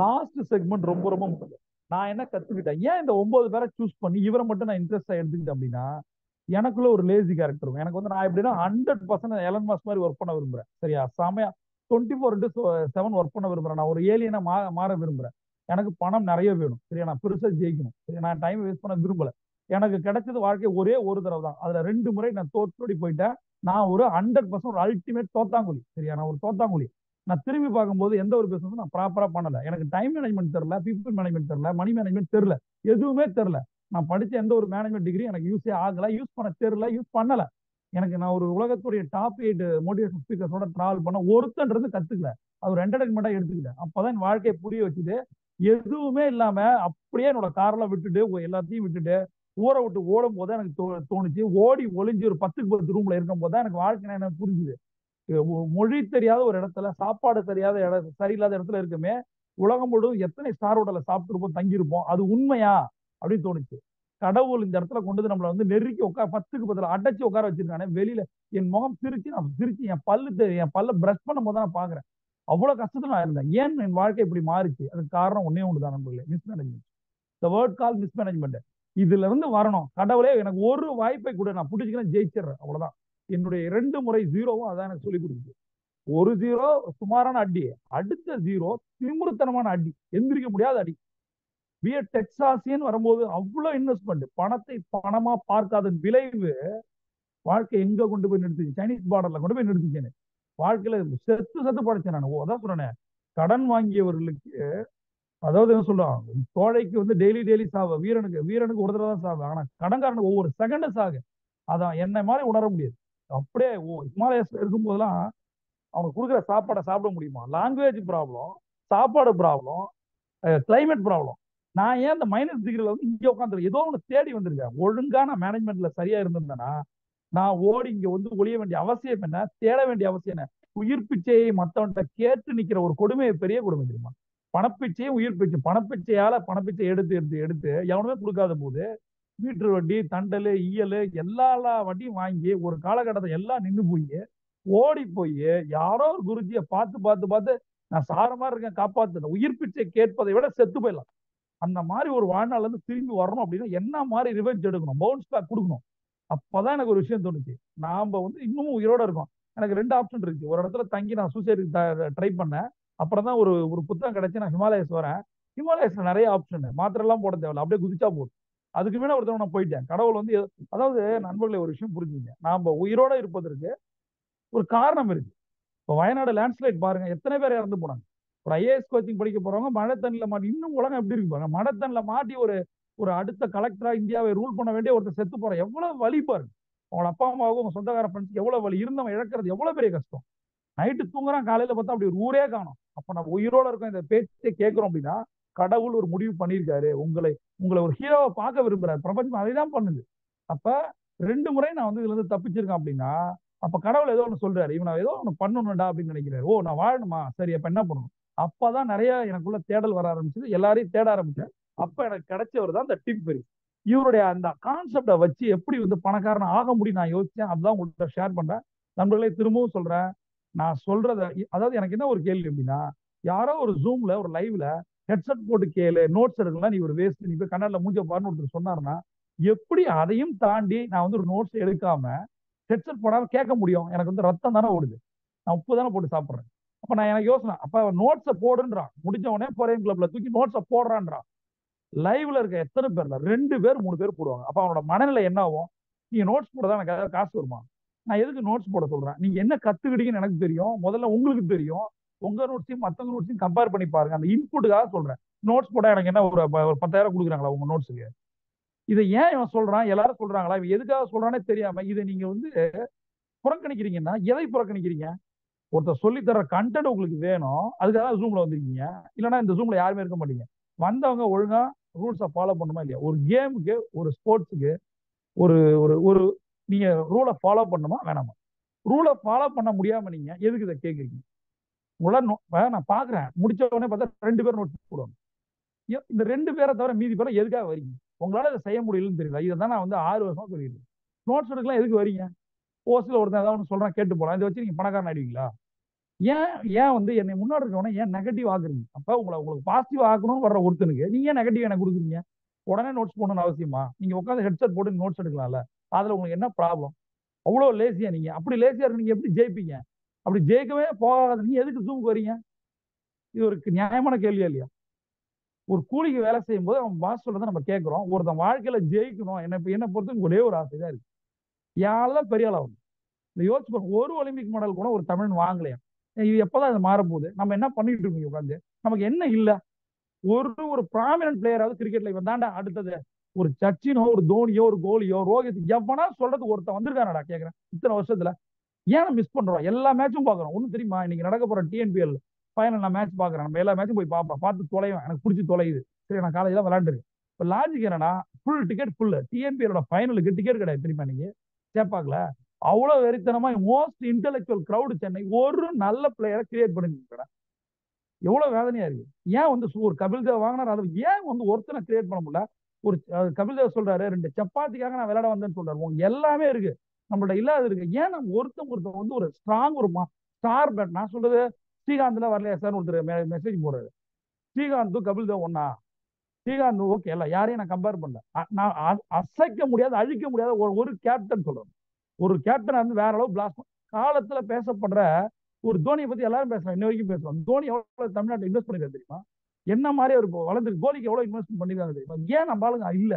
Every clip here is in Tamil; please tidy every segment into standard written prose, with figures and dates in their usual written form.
லாஸ்ட் செக்மெண்ட் ரொம்ப ரொம்ப முக்கியம். நான் என்ன கத்துக்கிட்டேன், ஏன் இந்த 9 பேரை சூஸ் பண்ணி இவரை மட்டும் நான் இன்ட்ரெஸ்டா எடுத்துக்கிட்டேன் அப்படின்னா, எனக்குள்ள ஒரு லேசி கேரக்டர் இருக்கும். எனக்கு வந்து நான் எப்படின்னா 100% எலன் மாஸ் மாதிரி ஒர்க் பண்ண விரும்புறேன். சரியா, செமையா 24/7 ஒர்க் பண்ண விரும்புறேன். நான் ஒரு ஏலியனா மாற விரும்புறேன். எனக்கு பணம் நிறைய வேணும். சரியா, நான் பெருசா ஜெயிக்கணும். சரியா, நான் டைம் வேஸ்ட் பண்ண விரும்பல. எனக்கு கிடைச்சது வாழ்க்கை ஒரே ஒரு தடவை தான். அதுல 2 முறை நான் தோற்று போயிட்டேன். நான் ஒரு 100% ஒரு அல்டிமேட் தோத்தாங்குழி. சரியா, நான் ஒரு தோத்தாங்குழி. நான் திரும்பி பார்க்கும்போது எந்த ஒரு பிசினஸும் நான் ப்ராப்பரா பண்ணல. எனக்கு டைம் மேனேஜ்மெண்ட் தெரியல, பீப்புள் மேனேஜ்மெண்ட் தெரியல, மணி மேனேஜ்மெண்ட் தெரியல, எதுவுமே தெரியல. நான் படிச்ச எந்த ஒரு மேனேஜ்மெண்ட் டிகிரி எனக்கு யூஸே ஆகல, யூஸ் பண்ண தெரியல, யூஸ் பண்ணல. எனக்கு நான் ஒரு உலகத்துடைய டாப் 8 மோட்டிவேஷன் ஸ்பீக்கர்ஸோட டிராவல் பண்ண ஒருத்தன்றது கத்துக்கல. அது ஒரு என்டர்டைன்மெண்டா எடுத்துக்கிட்டேன். அப்பதான் என் வாழ்க்கையை புரிய வச்சுது. எதுவுமே இல்லாம அப்படியே என்னோட காரெல்லாம் விட்டுட்டு எல்லாத்தையும் விட்டுட்டு ஊரை விட்டு ஓடும் போது எனக்கு தோணுச்சு, ஓடி ஒளிஞ்சு ஒரு 10க்கு 10 ரூம்ல இருக்கும் போது எனக்கு வாழ்க்கை என்ன புரிஞ்சுது. மொழி தெரியாத ஒரு இடத்துல, சாப்பாடு தெரியாத சரியில்லாத இடத்துல இருக்குமே, உலகம் முழுவதும் எத்தனை ஸ்டார் ஹோட்டல சாப்பிட்டுருப்போம், தங்கியிருப்போம், அது உண்மையா அப்படின்னு தோணுச்சு. கடவுள் இந்த இடத்துல கொண்டு வந்து நம்மளை வந்து நெருக்கி 10க்கு 10 அடைச்சு உட்கார வச்சிருக்கானே வெளியில. என் முகம் சிரிச்சு நான் சிரிச்சு என் பல்ல பிரஷ் பண்ணும் போது நான் பாக்குறேன். அவ்வளவு கஷ்டத்துல நான் இருந்தேன். ஏன் என் வாழ்க்கை இப்படி மாறிச்சு? அதுக்கு காரணம் ஒன்னே ஒண்ணுதான் நண்பர்களே, mismanagement. The word call mismanagement. இதுல இருந்து வரணும். கடவுளே எனக்கு ஒரு வாய்ப்பை கூட, நான் பிடிச்சிக்கிறேன், ஜெயிச்சிடுறேன், அவ்வளவுதான். என்னுடைய 2 முறை ஜீரோவும் அதான் எனக்கு சொல்லி கொடுக்குது. ஒரு ஜீரோ சுமாரான அடி, அடுத்த ஜீரோ திமிருத்தனமான அடி, எந்திரிக்க முடியாத அடி. டெக்சாசியன் வரும்போது அவ்வளவு இன்வெஸ்ட்மெண்ட், பணத்தை பணமா பார்க்காத விளைவு வாழ்க்கை எங்க கொண்டு போய் நிறுத்துச்சு? சைனீஸ் பார்டர்ல கொண்டு போய் நிறுத்துச்சு. வாழ்க்கையில செத்து செத்து படைச்சேன் நான். அதான் சொல்றேன், கடன் வாங்கியவர்களுக்கு, அதாவது என்ன சொல்றான், கோழைக்கு வந்து டெய்லி டெய்லி சாவு, வீரனுக்கு வீரனுக்கு ஒரு தடவை தான் சாவு, ஆனா கடன்காரனுக்கு ஒவ்வொரு செகண்டும் சாகு. அதான் என்ன மாதிரி உணர முடியாது. அப்படியே ஹிமாலயஸ்ல இருக்கும் போதெல்லாம் அவனுக்கு கொடுக்குற சாப்பாடை சாப்பிட முடியுமா? லாங்குவேஜ் ப்ராப்ளம், சாப்பாடு ப்ராப்ளம், கிளைமேட் ப்ராப்ளம். நான் ஏன் இந்த -டிகிரில வந்து இங்க உட்காந்து ஏதோ ஒன்று தேடி வந்திருக்கேன். ஒழுங்கான மேனேஜ்மெண்ட்ல சரியா இருந்திருந்தேன்னா நான் ஓடி இங்க வந்து ஒளிய வேண்டிய அவசியம் என்ன, தேட வேண்டிய அவசியம் என்ன? உயிர் பிச்சையை மத்தவன்கிட்ட கேட்டு நிக்கிற ஒரு கொடுமையை, பெரிய கொடுமை தெரியுமா? பணப்பிச்சையும் உயிர் பிச்சை. பணப்பிச்சையால பணப்பிச்சை எடுத்து எடுத்து எடுத்து எவனுமே கொடுக்காத போது மீட்டர் வட்டி, தண்டல், ஈயல், எல்லா வட்டியும் வாங்கி ஒரு காலகட்டத்தை எல்லாம் நின்று போய் ஓடி போய் யாரோ ஒரு குருஜியை பார்த்து பார்த்து பார்த்து நான் சார மாதிரி இருக்கேன், காப்பாத்து. உயிர் பிச்சை கேட்பதை விட செத்து போயிடலாம். அந்த மாதிரி ஒரு வாழ்நாள்ல இருந்து திரும்பி வரணும் அப்படின்னா என்ன மாதிரி ரிவெஞ்ச் எடுக்கணும், பவுன்ஸ் பேக் கொடுக்கணும். அப்பதான் எனக்கு ஒரு விஷயம் தோணுச்சு, நாம வந்து இன்னமும் உயிரோட இருக்கோம். எனக்கு 2 ஆப்ஷன் இருக்கு. ஒரு இடத்துல தங்கி நான் சூசைடுக்கு ட்ரை பண்ணேன். அப்புறம் தான் ஒரு ஒரு புத்தகம் கிடைச்சு நான் ஹிமாலயஸ் வரேன். ஹிமாலயஸ்ல நிறைய ஆப்ஷன், மாத்திரை எல்லாம் போட தேவையில்ல, அப்படியே குதிச்சா போதும். அதுக்கு மேல ஒருத்தவங்க நான் போயிட்டேன். கடவுள் வந்து அதாவது நண்பர்களே ஒரு விஷயம் புரிஞ்சுங்க, நாம உயிரோட இருப்பதற்கு ஒரு காரணம் இருக்கு. இப்போ வயநாடு லேண்ட்ஸ்லைட் பாருங்க, எத்தனை பேர் இறந்து போனாங்க. ஒரு ஐஏஎஸ் கோச்சிங் படிக்க போறவங்க மழை தண்ணில மாட்டி, இன்னும் உலகம் எப்படி இருக்கு பாருங்க, மழை தண்ணில மாட்டி ஒரு ஒரு அடுத்த கலெக்டரா இந்தியாவை ரூல் பண்ண வேண்டிய ஒருத்தர் செத்து போற எவ்வளவு வலி பாருங்க. உங்களோட அப்பா அம்மாவுக்கும் உங்க சொந்தக்கார ஃப்ரெண்ட்ஸ் எவ்வளவு வலி, இருந்தவன் இழக்கிறது எவ்வளவு பெரிய கஷ்டம். நைட்டு தூங்குறான், காலையில பார்த்தா அப்படி ஒரு ஊரே காணும். அப்ப நம்ம உயிரோட இருக்கோம், இந்த பேச்சை கேட்கிறோம் அப்படின்னா கடவுள் ஒரு முடிவு பண்ணியிருக்காரு. உங்களை உங்களை ஒரு ஹீரோவை பார்க்க விரும்புறாரு. பிரபஞ்சம் அதை தான் பண்ணுது. அப்ப 2 முறை நான் வந்து இதுல இருந்து தப்பிச்சிருக்கேன் அப்படின்னா, அப்ப கடவுள் ஏதோ ஒண்ணு சொல்றாரு, இவன் ஏதோ ஒண்ணு பண்ணணும்டா அப்படின்னு நினைக்கிறாரு. ஓ, நான் வாழணுமா, சரி அப்ப என்ன பண்ணணும்? அப்பதான் நிறைய எனக்குள்ள தேடல் வர ஆரம்பிச்சது, எல்லாரையும் தேட ஆரம்பிச்சேன். அப்ப எனக்கு கிடைச்சவர் தான் இந்த டிம் பெரி. இவருடைய அந்த கான்செப்டை வச்சு எப்படி வந்து பணக்காரன் ஆக முடியும் நான் யோசிச்சேன். அதுதான் உங்கள்கிட்ட ஷேர் பண்றேன். நண்பர்களே, திரும்பவும் சொல்றேன், நான் சொல்றத, அதாவது எனக்கு என்ன ஒரு கேள்வி அப்படின்னா, யாரோ ஒரு ஜூம்ல ஒரு லைவ்ல ஹெட்செட் போட்டு கேளு, நோட்ஸ் எடுக்கலாம், நீ ஒரு வேஸ்ட், நீ போய் கண்ணாடில மூஞ்ச பாருன்னு ஒருத்தர் சொன்னாருன்னா, எப்படி அதையும் தாண்டி நான் வந்து ஒரு நோட்ஸ் எடுக்காம ஹெட்செட் போடாம கேட்க முடியும்? எனக்கு வந்து ரத்தம் தானே ஓடுது, நான் உப்பு தானே போட்டு சாப்பிடுறேன். அப்ப நான் எனக்கு யோசனை, அப்ப நோட்ஸை போடுன்றான், முடிஞ்ச உடனே போறேன் கிளப்ல தூக்கி நோட்ஸை போடுறான்றான். லைவ்ல இருக்க எத்தனை பேர்ல 2 பேர் 3 பேர் போடுவாங்க. அப்ப அவனோட மனநிலை என்ன ஆகும்? நீங்க நோட்ஸ் போட தான் எனக்கு ஏதாவது காசு வருமா? நான் எதுக்கு நோட்ஸ் போட சொல்றேன்? நீங்க என்ன கத்துக்கிட்டீங்கன்னு எனக்கு தெரியும், முதல்ல உங்களுக்கு தெரியும். உங்க நோட்ஸையும் மத்தவங்க நோட்ஸையும் கம்பேர் பண்ணி பாருங்க. அந்த இன்புட்டுக்காக சொல்றேன். நோட்ஸ் போட எனக்கு என்ன ஒரு 10,000 கொடுக்குறாங்களா உங்க நோட்ஸுக்கு? இதை ஏன் இவன் சொல்றான், எல்லாரும் சொல்றாங்களா, இவன் எதுக்காக சொல்றானே தெரியாம இதை நீங்க வந்து புறக்கணிக்கிறீங்கன்னா எதை புறக்கணிக்கிறீங்க? ஒருத்தர் சொல்லி தர கண்டென்ட் உங்களுக்கு வேணும், அதுக்காக ஜூம்ல வந்திருக்கீங்க. இல்லைன்னா இந்த ஜூம்ல யாருமே இருக்க மாட்டீங்க. வந்தவங்க ஒழுங்கா ரூல்ஸை ஃபாலோ பண்ணுமா இல்லையா? ஒரு கேமுக்கு, ஒரு ஸ்போர்ட்ஸுக்கு, ஒரு ஒரு ஒரு நீங்க ரூலை ஃபாலோ பண்ணுமா வேணாமா? ரூலை ஃபாலோ பண்ண முடியாம நீங்க எதுக்கு இதை கேட்குறீங்க? உங்கள நான் பாக்குறேன், முடிச்ச உடனே பார்த்தா 2 பேர் நோட்ஸ் போடுவாங்க. இந்த 2 பேரை தவிர மீதி பேரை எதுக்காக வரீங்க? உங்களால இதை செய்ய முடியலன்னு தெரியல. இதை தான் நான் வந்து 6 வருஷமா சொல்லிடுறேன். நோட்ஸ் எடுக்கலாம் எதுக்கு வரீங்க? போஸ்ட்ல ஒருத்தன் ஏதாவது ஒன்று சொல்றான், கேட்டு போலாம், இதை வச்சு நீங்க பணக்காரன் ஆயிடுவீங்களா? ஏன் ஏன் வந்து என்னை முன்னாடி இருக்கவன ஏன் நெகட்டிவ் ஆகுறீங்க? அப்ப உங்களுக்கு பாசிட்டிவ் ஆக்கணும்னு வர்ற ஒருத்தனுக்கு நீங்க ஏன் நெகட்டிவ் எனக்கு கொடுக்குறீங்க? உடனே நோட்ஸ் போடணும்னு அவசியமா? நீங்க உட்காந்து ஹெட்செட் போட்டு நோட்ஸ் எடுக்கலாம்ல. அதுல உங்களுக்கு என்ன ப்ராப்ளம்? அவ்வளவு லேசியா நீங்க? அப்படி லேசியா இருக்கு நீங்க எப்படி ஜெயிப்பீங்க? அப்படி ஜெயிக்கவே போகாத நீங்க எதுக்கு ஜூமுக்கு வரீங்க? இது ஒரு நியாயமான கேள்வியா இல்லையா? ஒரு கூலிக்கு வேலை செய்யும் போது அவன் பாஸ் சொல்றதை நம்ம கேட்கிறோம். ஒருத்தன் வாழ்க்கையில ஜெயிக்கணும் என்ன பொறுத்து ஒரே ஒரு ஆசை தான் இருக்கு. யாரெல்லாம் பெரிய ஆள் ஆகும். இந்த யோசிச்சு பாருங்க. ஒரு ஒலிம்பிக் மெடல் கூட ஒரு தமிழ் வாங்கலையா? இது எப்பதான் இது மாறப்போகுது? நம்ம என்ன பண்ணிட்டு இருக்கோம் உட்காந்து? நமக்கு என்ன இல்ல? ஒரு ப்ராமினன்ட் பிளேயராவது கிரிக்கெட்ல இவன் தாண்டா அடுத்தது. ஒரு சச்சினோ, ஒரு தோனியோ, ஒரு கோலியோ, ரோஹித் எவனா சொல்றது ஒருத்தன் வந்திருக்கானடா கேக்குறேன் இத்தனை வருஷத்துல. ஏன் மிஸ் பண்றோம்? எல்லா மேட்சும் பாக்குறோம். ஒண்ணு தெரியுமா? இன்னைக்கு நடக்க போற டிஎன்பிஎல் ஃபைனல் நான் மேட்ச் பாக்குறேன். நம்ம எல்லா மேட்சும் போய் பார்ப்பேன். பார்த்து தொலைவேன். எனக்கு பிடிச்சி தொலையுது. சரி, நான் காலேஜ்ல விளையாண்டுருக்கு. இப்ப லாஜிக் என்னன்னா, ஃபுல் டிக்கெட் ஃபுல். டிஎன்பிஎலோட ஃபைனலுக்கு டிக்கெட் கிடையாது தெரியுமா? நீங்க சேப்பாக்கல அவ்வளவு வெறித்தனமா மோஸ்ட் இன்டெலெக்சுவல் கிரௌடு சென்னை ஒரு நல்ல பிளேயரை கிரியேட் பண்ணிருக்கா. எவ்வளவு வேதனையா இருக்கு. ஏன் வந்து ஒரு கபில் தேவ் வாங்கினார், அதை ஏன் வந்து ஒருத்தனை கிரியேட் பண்ண முடியல? ஒரு கபில் தேவ் சொல்றாரு 2 சப்பாத்திக்காக நான் விளையாட வந்தேன்னு சொல்றாரு. உங்க எல்லாமே இருக்கு, நம்மள்ட்ட இல்லாத இருக்கு. ஏன் நம்ம ஒருத்தன் வந்து ஒரு ஸ்ட்ராங் ஒரு ஸ்டார் பேட். நான் சொல்றது ஸ்ரீகாந்த்ல வரலையா சார் ஒருத்தர் மெசேஜ் போடுறாரு. ஸ்ரீகாந்த் கபில் தேவ் ஒன்னா? ஸ்ரீகாந்த் ஓகே இல்ல, யாரையும் நான் கம்பேர் பண்ணல. நான் அசைக்க முடியாத அழிக்க முடியாத ஒரு கேப்டன் சொல்றேன். ஒரு கேப்டன் வந்து வேற அளவு பிளாஸ்ட் காலத்துல பேசப்படுற ஒரு தோனியை பத்தி எல்லாரும் பேசுறாங்க. இன்ன வரைக்கும் பேசுறோம். தோனி எவ்வளவு தமிழ்நாட்டில் இன்வெஸ்ட் பண்ணிருக்காரு தெரியுமா? என்ன மாதிரி ஒரு வளர்ந்து கோலிக்கு எவ்வளவு இன்வெஸ்ட் பண்ணிருக்காங்க தெரியுமா? ஏன் நம்ம ஆளுங்க இல்ல?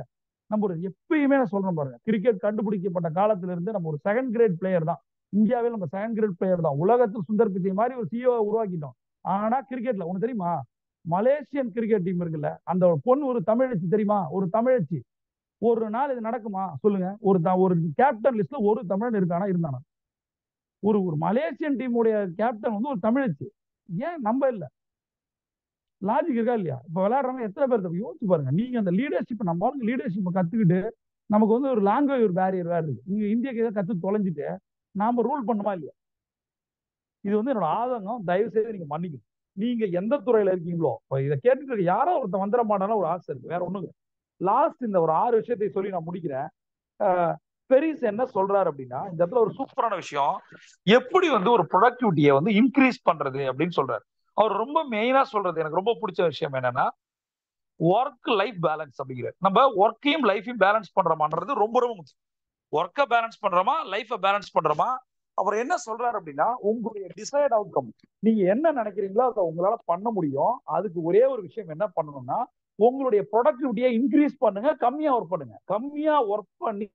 நம்ம ஒரு எப்பயுமே நான் சொல்றேன் பாருங்க, கிரிக்கெட் கண்டுபிடிக்கப்பட்ட காலத்துல இருந்து நம்ம ஒரு செகண்ட் கிரேட் பிளேயர் தான். இந்தியாவில் நம்ம செகண்ட் கிரேட் பிளேயர் தான். உலகத்தில் சுந்தர் பிச்சை மாதிரி ஒரு சிஓ உருவாக்கிட்டோம். ஆனா கிரிக்கெட்ல ஒண்ணு தெரியுமா? மலேசியன் கிரிக்கெட் டீம் இருக்குல்ல, அந்த பொண்ணு ஒரு தமிழச்சி தெரியுமா? ஒரு தமிழச்சி. ஒரு நாள் இது நடக்குமா சொல்லுங்க? ஒரு கேப்டன் லிஸ்ட்ல ஒரு தமிழன் இருக்கானா? இருந்தானா? ஒரு மலேசியன் டீமுடைய கேப்டன் வந்து ஒரு தமிழச்சி. ஏன் நம்ம இல்ல? லாஜிக் இருக்கா இல்லையா? இப்ப விளையாடுறவங்க எத்தனை பேர் யோசிச்சு பாருங்க. நீங்க அந்த லீடர்ஷிப் நம்ம லீடர்ஷிப் கத்துக்கிட்டு நமக்கு வந்து ஒரு லாங்குவேஜ் ஒரு பேரியர் வேற இருக்கு. நீங்க இந்தியாக்கு ஏதாவது கத்து தொலைஞ்சிட்டு நாம ரூல் பண்ணுமா இல்லையா? இது வந்து என்னோட ஆதங்கம். தயவு செய்து நீங்க மன்னிக்கணும். நீங்க எந்த துறையில இருக்கீங்களோ இதை கேட்டுட்டு யாரோ ஒருத்தன் வந்துட மாட்டான ஒரு ஆசை இருக்கு, வேற ஒண்ணுங்க. லாஸ்ட் இந்த ஒரு 6 விஷயத்தை சொல்லி நான் முடிக்கிறேன். பெரிஸ் என்ன சொல்றாரு அப்படின்னா, இந்த இடத்துல ஒரு சூப்பரான விஷயம், எப்படி வந்து ஒரு ப்ரொடக்டிவிட்டியை வந்து இன்க்ரீஸ் பண்றது அப்படின்னு சொல்றாரு. அவர் ரொம்ப மெயினா சொல்றது எனக்கு ரொம்ப பிடிச்ச விஷயம் என்னன்னா, ஒர்க் லைஃப் பேலன்ஸ் அப்படிங்கிறார். நம்ம ஒர்க்கையும் லைஃபையும் பேலன்ஸ் பண்றோமான்றது ரொம்ப ரொம்ப முக்கியம். ஒர்க்கை பேலன்ஸ் பண்றோமா, லைஃபை பேலன்ஸ் பண்றோமா? அவர் என்ன சொல்றாரு அப்படின்னா, உங்களுடைய டிசைட் அவுட்கம், நீங்க என்ன நினைக்கிறீங்களோ அதை உங்களால பண்ண முடியும். அதுக்கு ஒரே ஒரு விஷயம் என்ன பண்ணணும்னா, உங்களுடைய ப்ரொடக்டிவிட்டியை இன்க்ரீஸ் பண்ணுங்க, கம்மியா ஒர்க் பண்ணுங்க. கம்மியா ஒர்க் பண்ணி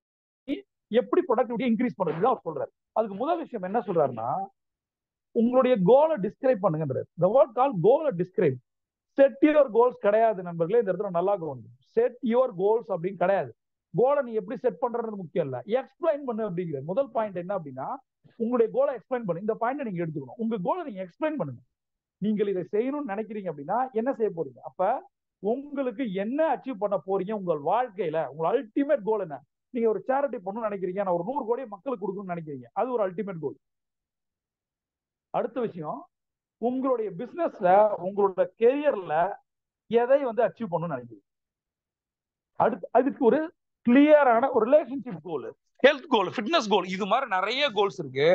எப்படி ப்ரொடக்டிவிட்டி இன்க்ரீஸ் பண்றது அவர் சொல்றாரு. அதுக்கு முதல் விஷயம் என்ன சொல்றாருன்னா, உங்களுடைய கோலை டிஸ்கிரைப் பண்ணுங்கன்றாரு. the word called கோலை டிஸ்கிரைப். செட் யுவர் கோல்ஸ் கிடையாது நண்பர்களே. இந்த இடத்துல நல்லா கவனிங்க. செட் யுவர் கோல்ஸ் அப்படின்னு கிடையாது. கோலை நீ எப்படி செட் பண்றது முக்கியம் இல்ல, எக்ஸ்பிளைன் பண்ணு அப்படிங்கிற முதல் பாயிண்ட் என்ன அப்படின்னா, உங்களுடைய கோலை எக்ஸ்பிளைன் பண்ணு. இந்த பாயிண்ட் நீங்க எடுத்துக்கணும். உங்க கோலை நீங்க எக்ஸ்பிளைன் பண்ணுங்க. நீங்கள் இதை செய்யணும்னு நினைக்கிறீங்க அப்படின்னா என்ன செய்ய போறீங்க? அப்ப உங்களுக்கு என்ன அச்சீவ் பண்ண போறீங்க உங்கள் வாழ்க்கையில? உங்க அல்டிமேட் கோல் என்ன? நீங்க ஒரு சேரிட்டி பண்ணணும்னு நினைக்கிறீங்க, நான் ஒரு 100 கோடி மக்களுக்கு கொடுக்கணும்னு நினைக்கிறீங்க, அது ஒரு அல்டிமேட் கோல். அடுத்த விஷயம், உங்களுடைய பிசினஸ்ல உங்களோட கெரியர்ல எதை வந்து அச்சீவ் பண்ணணும்னு நினைக்கிறீங்க? அதுக்கு ஒரு கிளியரான ஒரு ரிலேஷன்ஷிப் கோல், ஹெல்த் கோல், ஃபிட்னஸ் கோல், இது மாதிரி நிறைய கோல்ஸ் இருக்கு.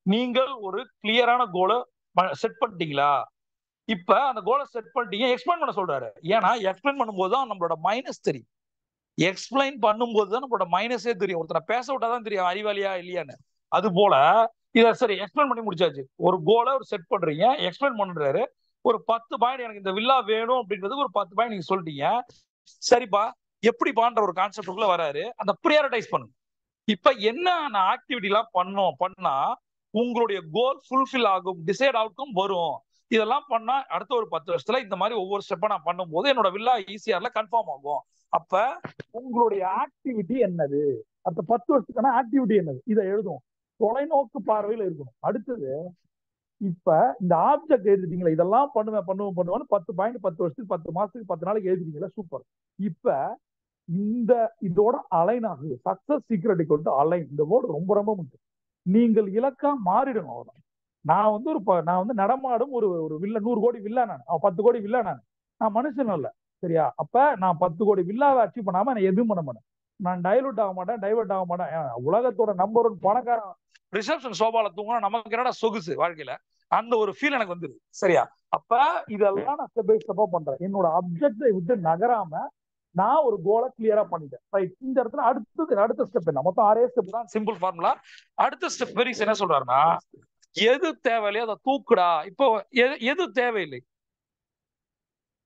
நீங்கள் ஒரு கிளியரான கோலை செட் பண்ணிட்டீங்களா? இப்ப அந்த கோலை செட் பண்ணிட்டீங்க, எக்ஸ்பிளைன் பண்ண சொல்றாரு. ஏன்னா எக்ஸ்பிளைன் பண்ணும்போது தான் நம்மளோட மைனஸ் தெரியும். எக்ஸ்பிளைன் பண்ணும்போது தான் நம்மளோட மைனஸே தெரியும். ஒருத்தனை பேச விட்டாதான் தெரியும் அறிவாளியா இல்லையான்னு. அது போல இதை சரி எக்ஸ்பிளைன் பண்ணி முடிச்சாச்சு. ஒரு கோலை ஒரு செட் பண்றீங்க, எக்ஸ்பிளைன் பண்றாரு. ஒரு 10 பாயிண்ட் எனக்கு இந்த வில்லா வேணும் அப்படின்றது ஒரு 10 பாயிண்ட் நீங்க சொல்லிட்டீங்க. சரிப்பா, எப்படி பான்ற ஒரு கான்செப்டுக்குள்ள வராரு. அந்த ப்ரியாரிட்டைஸ் பண்ணுங்க. இப்ப என்ன ஆக்டிவிட்டி எல்லாம் பண்ணா உங்களுடைய கோல் ஃபுல்ஃபில் ஆகும், டிசைட் அவுட்கம் வரும். இதெல்லாம் பண்ணா அடுத்த ஒரு 10 வருஷத்துல இந்த மாதிரி ஒவ்வொரு ஸ்டெப்பா நான் பண்ணும்போது என்னோட வில்லா ஈஸியார்ல கன்ஃபார்ம் ஆகும். அப்ப உங்களுடைய ஆக்டிவிட்டி என்னது, அடுத்த 10 வருஷத்துக்கான ஆக்டிவிட்டி என்னது, இதை எழுதும். தொலைநோக்கு பார்வையில் இருக்கணும். அடுத்தது, இப்ப இந்த ஆப்ஜெக்ட் எழுதிட்டீங்களா, இதெல்லாம் பண்ணுவேன்னு 10 பாயிண்ட் 10 வருஷத்துக்கு 10 மாசத்துக்கு 10 நாளைக்கு எழுதிட்டீங்களா, சூப்பர். இப்ப இந்த இதோட அலைன் ஆகுது. சக்சஸ் சீக்ரெட் கொண்டு அலைன், இந்த வேர்டு ரொம்ப ரொம்ப முக்கியம். நீங்கள் இலக்கா மாறிடணும். அவ்வளவுதான். நான் வந்து நடமாடும் ஒரு வில்ல, 100 கோடி வில்லா நான், 10 கோடி வில்லா நான் மனுஷன் இல்ல. சரியா? அப்ப நான் 10 கோடி வில்லாவை அச்சீவ் பண்ணாம நான் எதுவும் பண்ண மாட்டேன். நான் டைவர்ட் ஆக மாட்டேன். உலகத்தோட நம்பர் 1 பணக்காரன் ரிசப்ஷன் சோபால தூங்கினா நமக்கு என்னடா சொகுசு வாழ்க்கையில, அந்த ஒரு ஃபீல் எனக்கு வந்துருது. சரியா? அப்ப இதெல்லாம் நான் ஸ்டெப் பை ஸ்டெப்பா பண்றேன். என்னோட அப்ஜெக்டை விட்டு நகராம நான் ஒரு கோலை கிளியரா பண்ணிட்டேன். ரைட். இந்த இடத்துல அடுத்த ஸ்டெப் என்ன? மொத்தம் 6 ஸ்டெப் தான், சிம்பிள் ஃபார்முலா. அடுத்த ஸ்டெப் பெரிஸ் என்ன சொல்றாருன்னா, எது தேவையில்லையோ அதை தூக்குடா. இப்போ எது தேவையில்லை,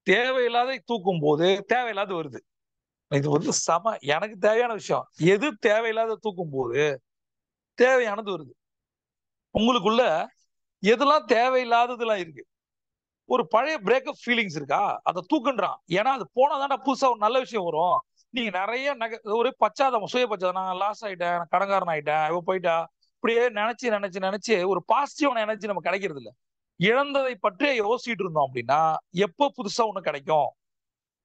தேவையில்லாத தூக்கும் போது தேவையில்லாத வருது. இது வந்து எனக்கு தேவையான விஷயம். எது தேவையில்லாத தூக்கும் போது தேவையானது வருது. உங்களுக்குள்ள எதெல்லாம் தேவையில்லாததெல்லாம் இருக்கு, ஒரு பழைய பிரேக்கப் ஃபீலிங்ஸ் இருக்கா, அதை தூக்குன்றான். ஏன்னா அது போனதாண்டா புதுசா ஒரு நல்ல விஷயம் வரும். நீங்க நிறைய ஒரு பச்சாதாபம், சுய பச்சாதாபம், நான் லாஸ் ஆயிட்டேன், நான் கடன்காரன் ஆயிட்டேன், இவ போயிட்டா, இப்படியே நினைச்சு நினைச்சு நினைச்சு ஒரு பாசிட்டிவான எனர்ஜி நம்ம கிடைக்கிறது இல்ல. இழந்ததை பற்றியே யோசிச்சுட்டு இருந்தோம் அப்படின்னா எப்போ புதுசா ஒண்ணு கிடைக்கும்?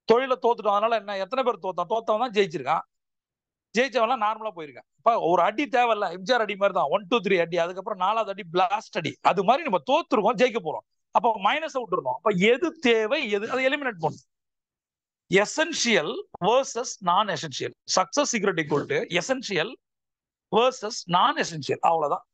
தொழில தோத்துட்டோம், அதனால என்ன? எத்தனை பேர் தோத்தவன் தான் ஜெயிச்சிருக்கான். ஜெயிச்சவெல்லாம் நார்மலா போயிருக்கான். இப்ப ஒரு அடி தேவையில்ல, எம்ஜிஆர் அடி மாதிரி தான், 1 2 3 அடி, அதுக்கப்புறம் 4வது அடி பிளாஸ்ட் அடி. அது மாதிரி நம்ம தோத்துருவோம், ஜெயிக்க போறோம். அப்ப மைனஸ் விட்டுறணும். அப்ப எது தேவை, எது அதை எலிமினேட் பண்ணும். எசென்சியல் வர்சஸ் நான் essential. Success secret equal to essential versus நான் எசென்சியல். அவ்வளவுதான்.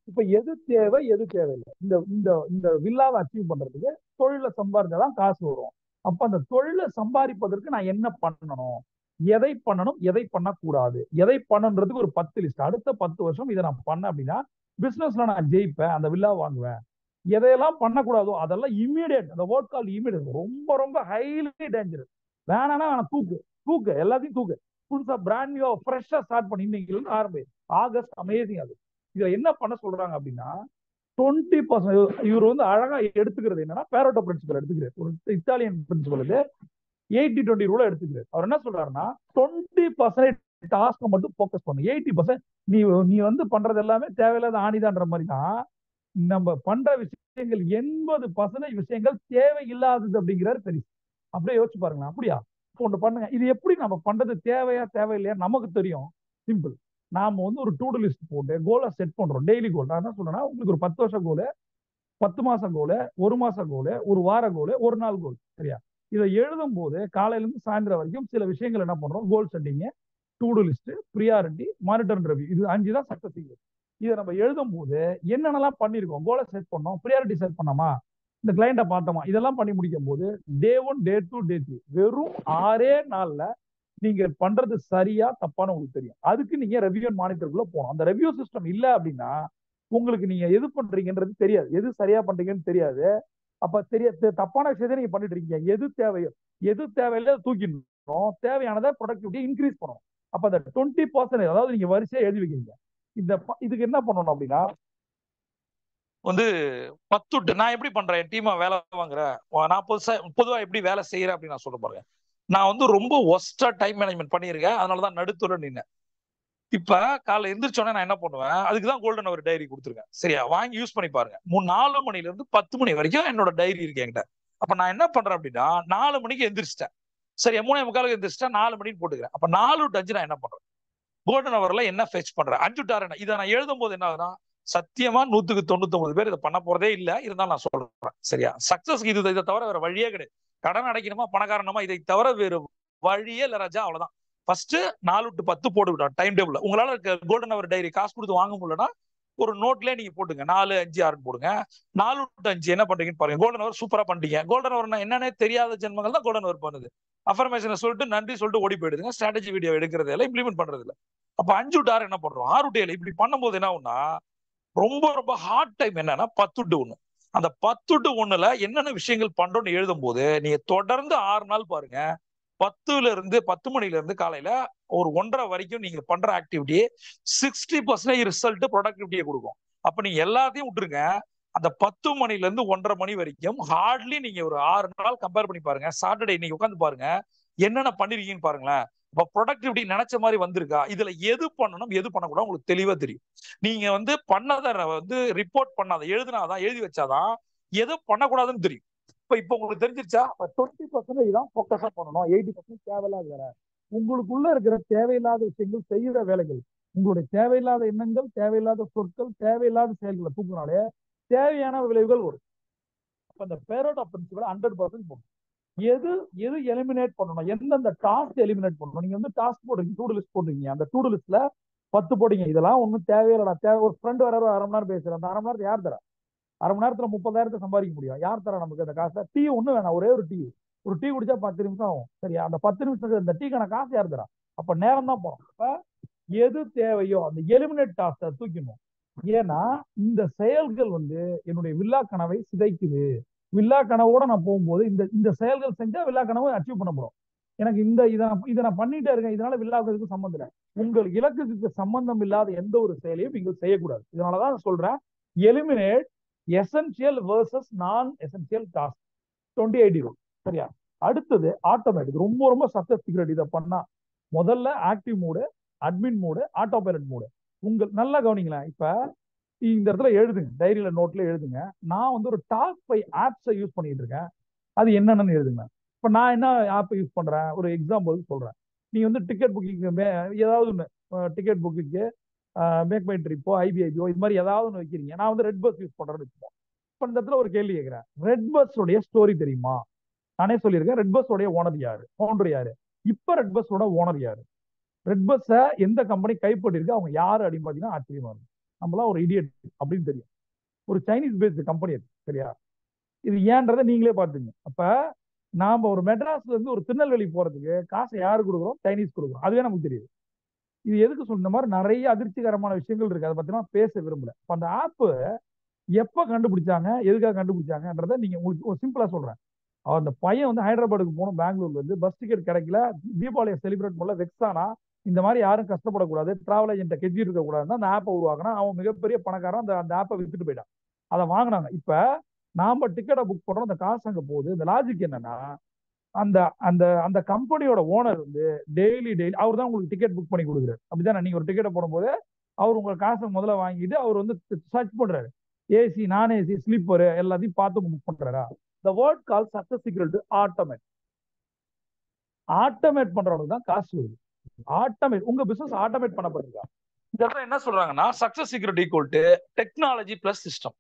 இப்ப எது தேவை, எது தேவையில்லை, இந்த இந்த இந்த வில்லாவை அச்சீவ் பண்றதுக்கு தொழில சம்பாதிச்சாதான் காசு வரும். அப்ப அந்த தொழிலை சம்பாதிப்பதற்கு நான் என்ன பண்ணணும், எதை பண்ணணும், எதை பண்ணக்கூடாது, எதை பண்ணன்றதுக்கு ஒரு 10 லிஸ்ட். அடுத்த 10 வருஷம் இதை நான் பண்ண அப்படின்னா பிசினஸ்ல நான் ஜெயிப்பேன், அந்த வில்லா வாங்குவேன். எதையெல்லாம் பண்ணக்கூடாதோ அதெல்லாம் இமீடியட். அந்த வேர்ட் கால் இமீடியட் ரொம்ப ரொம்ப ஹைலி டேஞ்சரஸ். வேணானா தூக்கு, எல்லாத்தையும் தூக்கு. புதுசா பிராண்ட் நியூ ஃப்ரெஷ்ஷா ஸ்டார்ட் பண்ணி இன்னைக்கு இருந்து ஆரம்பி. August amazing. அது இதுல என்ன பண்ண சொல்றாங்க அப்படின்னா 20%. இவர் வந்து அழகா எடுத்துக்கிறது என்னன்னா பேரோட்டோ பிரின்சிபல் எடுத்துக்கிறார். ஒரு இத்தாலியன் பிரின்சிபல் இது 80-20 ரூல எடுத்துக்கிறார். அவர் என்ன சொல்றாருன்னா 20% டாஸ்க் மட்டும் போக்கஸ் பண்ணு, 80% நீ நீ வந்து பண்றது எல்லாமே தேவையில்லாத ஆணிதான்ற மாதிரி தான். நம்ம பண்ற விஷயங்கள் 80% விஷயங்கள் தேவையில்லாதது அப்படிங்கிறாரு பெரிய. அப்படியே யோசிச்சு பாருங்களேன். அப்படியா? ஒண்ணு பண்ணுங்க. இது எப்படி நம்ம பண்றது, தேவையா தேவையில்லையா நமக்கு தெரியும். சிம்பிள். நாம வந்து ஒரு டூ லிஸ்ட் போட்டு கோலை செட் பண்றோம். டெய்லி கோல். நான் என்ன சொல்றேன்னா, உங்களுக்கு ஒரு 10 வருஷம் கோல், 10 மாசம் கோல், ஒரு மாசம் கோல், ஒரு வார கோல், ஒரு நாள் கோல். சரியா? இதை எழுதும் போது காலையில இருந்து சாயந்தரம் வரைக்கும் சில விஷயங்கள் என்ன பண்றோம், goal setting, do list, priority, monitor review. இது 5 தான் சக்சஸ். இதை நம்ம எழுதும் போது என்னென்னலாம் பண்ணிருக்கோம், கோலை செட் பண்ணோம், ப்ரியாரிட்டி செட் பண்ணோமா, இந்த கிளைண்ட்டை பார்த்தோமா, இதெல்லாம் பண்ணி முடிக்கும் போது டே 1, டே 2, டே 3 வெறும் 6 நாள்ல நீங்க பண்றது சரியா தப்பான உங்களுக்கு தெரியும். அதுக்கு நீங்க ரெவ்யூ மானிட்டருக்குள்ள போகணும். அந்த ரெவ்யூ சிஸ்டம் இல்ல அப்படின்னா உங்களுக்கு நீங்க எது பண்றீங்கன்றது தெரியாது, எது சரியா பண்றீங்கன்னு தெரியாது. அப்ப தப்பான விஷயத்தை நீங்க பண்ணிட்டு இருக்கீங்க. எது தேவையோ, எது தேவையில்ல தூக்கிடணும், தேவையானதை ப்ரொடக்டிவிட்டி இன்க்ரீஸ் பண்ணணும். அப்ப அந்த 20%, அதாவது நீங்க வரிசையா எழுதி வைக்கிறீங்க. இதுக்கு என்ன பண்ணணும் அப்படின்னா வந்து 10 நான் எப்படி பண்றேன், என் டீமா வேலை வாங்குறேன், நான் பொதுவா எப்படி வேலை செய்யறேன் அப்படின்னு நான் சொல்ல பாருங்க. நான் வந்து ரொம்ப ஒஸ்டா டைம் மேனேஜ்மெண்ட் பண்ணியிருக்கேன். அதனாலதான் நடுத்துற நின்னேன். இப்ப காலைல எந்திரிச்சோடனே நான் என்ன பண்ணுவேன், அதுக்குதான் கோல்டன் அவர் டைரி கொடுத்துருக்கேன். சரியா? வாங்கி யூஸ் பண்ணி பாருங்க. 4 மணில இருந்து 10 மணி வரைக்கும் என்னோட டைரி இருக்கு என்கிட்ட. அப்ப நான் என்ன பண்றேன் அப்படின்னா 4 மணிக்கு எந்திரிச்சிட்டேன். சரி, 3:45 எந்திரிச்சிட்டா 4 மணின்னு போட்டுக்கிறேன். அப்ப 4 to 5 நான் என்ன பண்றேன், கோல்டன் அவர்ல என்ன ஃபெச் பண்றேன், 5 to 6 இதை நான் எழுதும் போது என்ன ஆகுதுன்னா, சத்தியமா 199 பேர் இதை பண்ண போறதே இல்ல. இருந்தாலும் நான் சொல்றேன். சரியா? சக்சஸ்க்கு இதை தவிர வேற வழியே கிடையாது. கடன் அடைக்கணுமா, பணக்காரனமா, இதை தவிர வேறு வழியே இல்ல ராஜா. அவ்வளவுதான். ஃபர்ஸ்ட் 4 to 10 போட்டு விட்டோம் டைம் டேபிள். உங்களால கோல்டன் அவர் டைரி காசு கொடுத்து வாங்க முடியலன்னா ஒரு நோட்லயே நீங்க போட்டுங்க, 4, 5, 6 போடுங்க. 4 to 5 என்ன பண்றீங்கன்னு பாருங்க. கோல்டன் அவர் சூப்பரா பண்ணிட்டீங்க. கோல்டன் அவர் என்னன்னே தெரியாத ஜென்மங்கள் தான் கோல்டன் அவர் பண்ணுது. அஃபர்மேஷனை சொல்லிட்டு நன்றி சொல்லிட்டு ஓடி போயிடுதுங்க. ஸ்ட்ராட்டஜி வீடியோ எடுக்கிறது இல்லை, இம்ப்ளிமெண்ட் பண்றது இல்லை. அப்ப 5 to 6 என்ன பண்றோம், 6 to 7 இப்படி பண்ணும்போது என்ன ஆகும்னா, ரொம்ப ரொம்ப ஹார்ட் டைம் என்னன்னா 10 to 1. அந்த 10 to 1ல என்னென்ன விஷயங்கள் பண்றோம்னு எழுதும் போது நீங்க தொடர்ந்து 6 நாள் பாருங்க. 10 மணில இருந்து காலையில ஒரு 1:30 வரைக்கும் நீங்க பண்ற ஆக்டிவிட்டி 60% ரிசல்ட் ப்ரொடக்டிவிட்டியை கொடுக்கும். அப்ப நீங்க எல்லாத்தையும் விட்டுருங்க. அந்த 10 மணில இருந்து 1:30 மணி வரைக்கும் ஹார்ட்லி நீங்க ஒரு 6 நாள் கம்பேர் பண்ணி பாருங்க. சாட்டர்டே நீங்க உட்காந்து பாருங்க, என்னென்ன பண்ணிருக்கீங்கன்னு பாருங்களேன். இப்ப ப்ரொடக்டிவிட்டி நினைச்ச மாதிரி வந்திருக்கா, இதுல எது பண்ணணும் எது பண்ணக்கூடாது உங்களுக்கு தெளிவா தெரியும். நீங்க வந்து பண்ணதை வந்து ரிப்போர்ட் பண்ணாத எழுதினாதான், எழுதி வச்சாதான் எது பண்ணக்கூடாதுன்னு தெரியும். இப்ப உங்களுக்கு தெரிஞ்சிருச்சா? 20% தான் போக்கஸா பண்ணணும், 80% தேவையில்லாத வேற. உங்களுக்குள்ள இருக்கிற தேவையில்லாத விஷயங்கள், செய்யற வேலைகள், உங்களுடைய தேவையில்லாத எண்ணங்கள், தேவையில்லாத சொற்கள், தேவையில்லாத செயல்களை தூக்குனாலே தேவையான விளைவுகள் வரும். அப்ப அந்த பேரோட்டோ பிரின்சிபல் 100% போகும். எது எது எலிமினேட் பண்ணணும், எந்தெந்த டாஸ்க் எலிமினேட் பண்ணணும். நீங்க வந்து டாஸ்க் போடுறீங்க, டூ லிஸ்ட் போடுறீங்க, அந்த டூ லிஸ்ட்ல 10 போடுங்க, இதெல்லாம் ஒன்றும் தேவையில்லடா. ஒரு ஃப்ரெண்ட் வர ஒரு அரை மணி நேரம் பேசுறேன், அந்த அரை மணி நேரத்தை யார் தரா? அரை மணி நேரத்துல 30,000 சம்பாதிக்க முடியும், யார் தரா நமக்கு அந்த காசை? டீ ஒண்ணு வேணாம், ஒரே ஒரு டீ, ஒரு டீ குடிச்சா 10 நிமிஷம் ஆகும், சரியா? அந்த 10 நிமிஷத்துக்கு அந்த டீக்கான காசு யார் தரா? அப்ப நேரம் தான் போறோம். அப்ப எது தேவையோ அந்த எலிமினேட் டாஸ்கை தூக்கணும். ஏன்னா இந்த செயல்கள் வந்து என்னுடைய வில்லா கனவை சிதைக்குது. வில்லா கனவோட நான் போகும்போது இந்த இந்த செயல்கள் செஞ்சா வில்லா கனவை அச்சீவ் பண்ண போறோம். எனக்கு இந்த இதை நான் பண்ணிட்டே இருக்கேன், இதனால வில்லாவுக்கு சம்பந்தம் இல்லை. உங்கள் இலக்குக்கு சம்பந்தம் இல்லாத எந்த ஒரு செயலையும் நீங்கள் செய்யக்கூடாது. இதனாலதான் சொல்றேன், எலிமினேட் எசென்சியல் வர்சஸ் நான் எசென்சியல் டாஸ்க். 2080 ரூல், சரியா? அடுத்தது ஆட்டோமேட்டிக், ரொம்ப ரொம்ப சக்சஸ் சீக்ரெட். இதை பண்ணா முதல்ல active mode, admin mode, auto pilot mode. உங்கள் நல்லா கவனிங்களேன். இப்ப இந்த இடத்துல எழுதுங்க, டைரியில நோட்ல எழுதுங்க. நான் வந்து ஒரு டாப் 5 ஆப்ஸை யூஸ் பண்ணிட்டு இருக்கேன், அது என்னென்னு எழுதுங்க. இப்ப நான் என்ன ஆப் யூஸ் பண்றேன், ஒரு எக்ஸாம்பிள் சொல்றேன். நீங்க வந்து டிக்கெட் புக்கிங் ஏதாவது ஒன்று, டிக்கெட் புக்கிங்கு, மேக் மை ட்ரிப்போ, ஐபிஐபிஓ, இது மாதிரி ஏதாவது ஒன்று வைக்கிறீங்க. நான் வந்து ரெட் பஸ் யூஸ் பண்றேன்னு வச்சுப்போம். இப்ப இந்த இடத்துல ஒரு கேள்வி கேட்கிறேன், ரெட் பஸ் உடைய ஸ்டோரி தெரியுமா? நானே சொல்லியிருக்கேன், ரெட் பஸ் உடைய ஓனர் யாரு, ஃபவுண்டர் யாரு, இப்ப ரெட் பஸ் ஓனர் யாரு, ரெட் பஸ் எந்த கம்பெனி கைப்பற்றிருக்கு, அவங்க யாரு அப்படின்னு பாத்தீங்கன்னா ஆச்சரியமா இருக்கும். நம்மளாம் ஒரு இடியட் அப்படின்னு தெரியும். ஒரு சைனீஸ் பேஸ்டு கம்பெனி அது, சரியா? இது ஏன்றதை நீங்களே பாத்துங்க. அப்ப நாம ஒரு மெட்ராஸ்ல இருந்து ஒரு திருநெல்வேலி போறதுக்கு காசை யாரு கொடுக்குறோம்? சைனீஸ் கொடுக்குறோம். அதுவே நமக்கு தெரியுது. இது எதுக்கு சொல்ற மாதிரி நிறைய அதிர்ச்சிகரமான விஷயங்கள் இருக்கு, அதை பத்தி நான் பேச விரும்பல. அந்த ஆப் எப்ப கண்டுபிடிச்சாங்க, எதுக்காக கண்டுபிடிச்சாங்கன்றத நீங்க உங்களுக்கு ஒரு சிம்பிளா சொல்றேன். அந்த பையன் வந்து ஹைதராபாத்துக்கு போகணும், பெங்களூர்ல இருந்து பஸ் டிக்கெட் கிடைக்கல, தீபாவளியை செலிப்ரேட் பண்ணல, வெக்ஸானா, இந்த மாதிரி யாரும் கஷ்டப்படக்கூடாது, டிராவல் ஏஜென்ட்டை கெஞ்சி இருக்க கூடாதுன்னு அந்த ஆப்பை உருவாக்கினா. அவன் மிகப்பெரிய பணக்காரன், அந்த அந்த ஆப்பை வித்துட்டு போயிட்டான். அதை வாங்கினாங்க. இப்ப நாம டிக்கெட்டை புக் பண்றோம், அந்த காசு அங்க போகுது. இந்த லாஜிக் என்னன்னா, அந்த அந்த அந்த கம்பெனியோட ஓனர் வந்து டெய்லி டெய்லி அவர் தான் உங்களுக்கு டிக்கெட் புக் பண்ணி கொடுக்குறாரு. அப்படிதான் நீங்க ஒரு டிக்கெட்டை போடும்போது அவர் உங்க காசை முதல்ல வாங்கிட்டு அவர் வந்து சர்ச் பண்றாரு, ஏசி, நான் ஏசி, ஸ்லீப்பர் எல்லாத்தையும் பார்த்து புக் பண்றாரா. The word called success equal to automate. Automate பண்றவனுக்கு தான் காசு வருது. ஆட்டோமேட், உங்க பிசினஸ் ஆட்டோமேட் பண்ணப்படுறதா? இந்த இடத்துல என்ன சொல்றாங்கன்னா, success secret equal to technology plus system.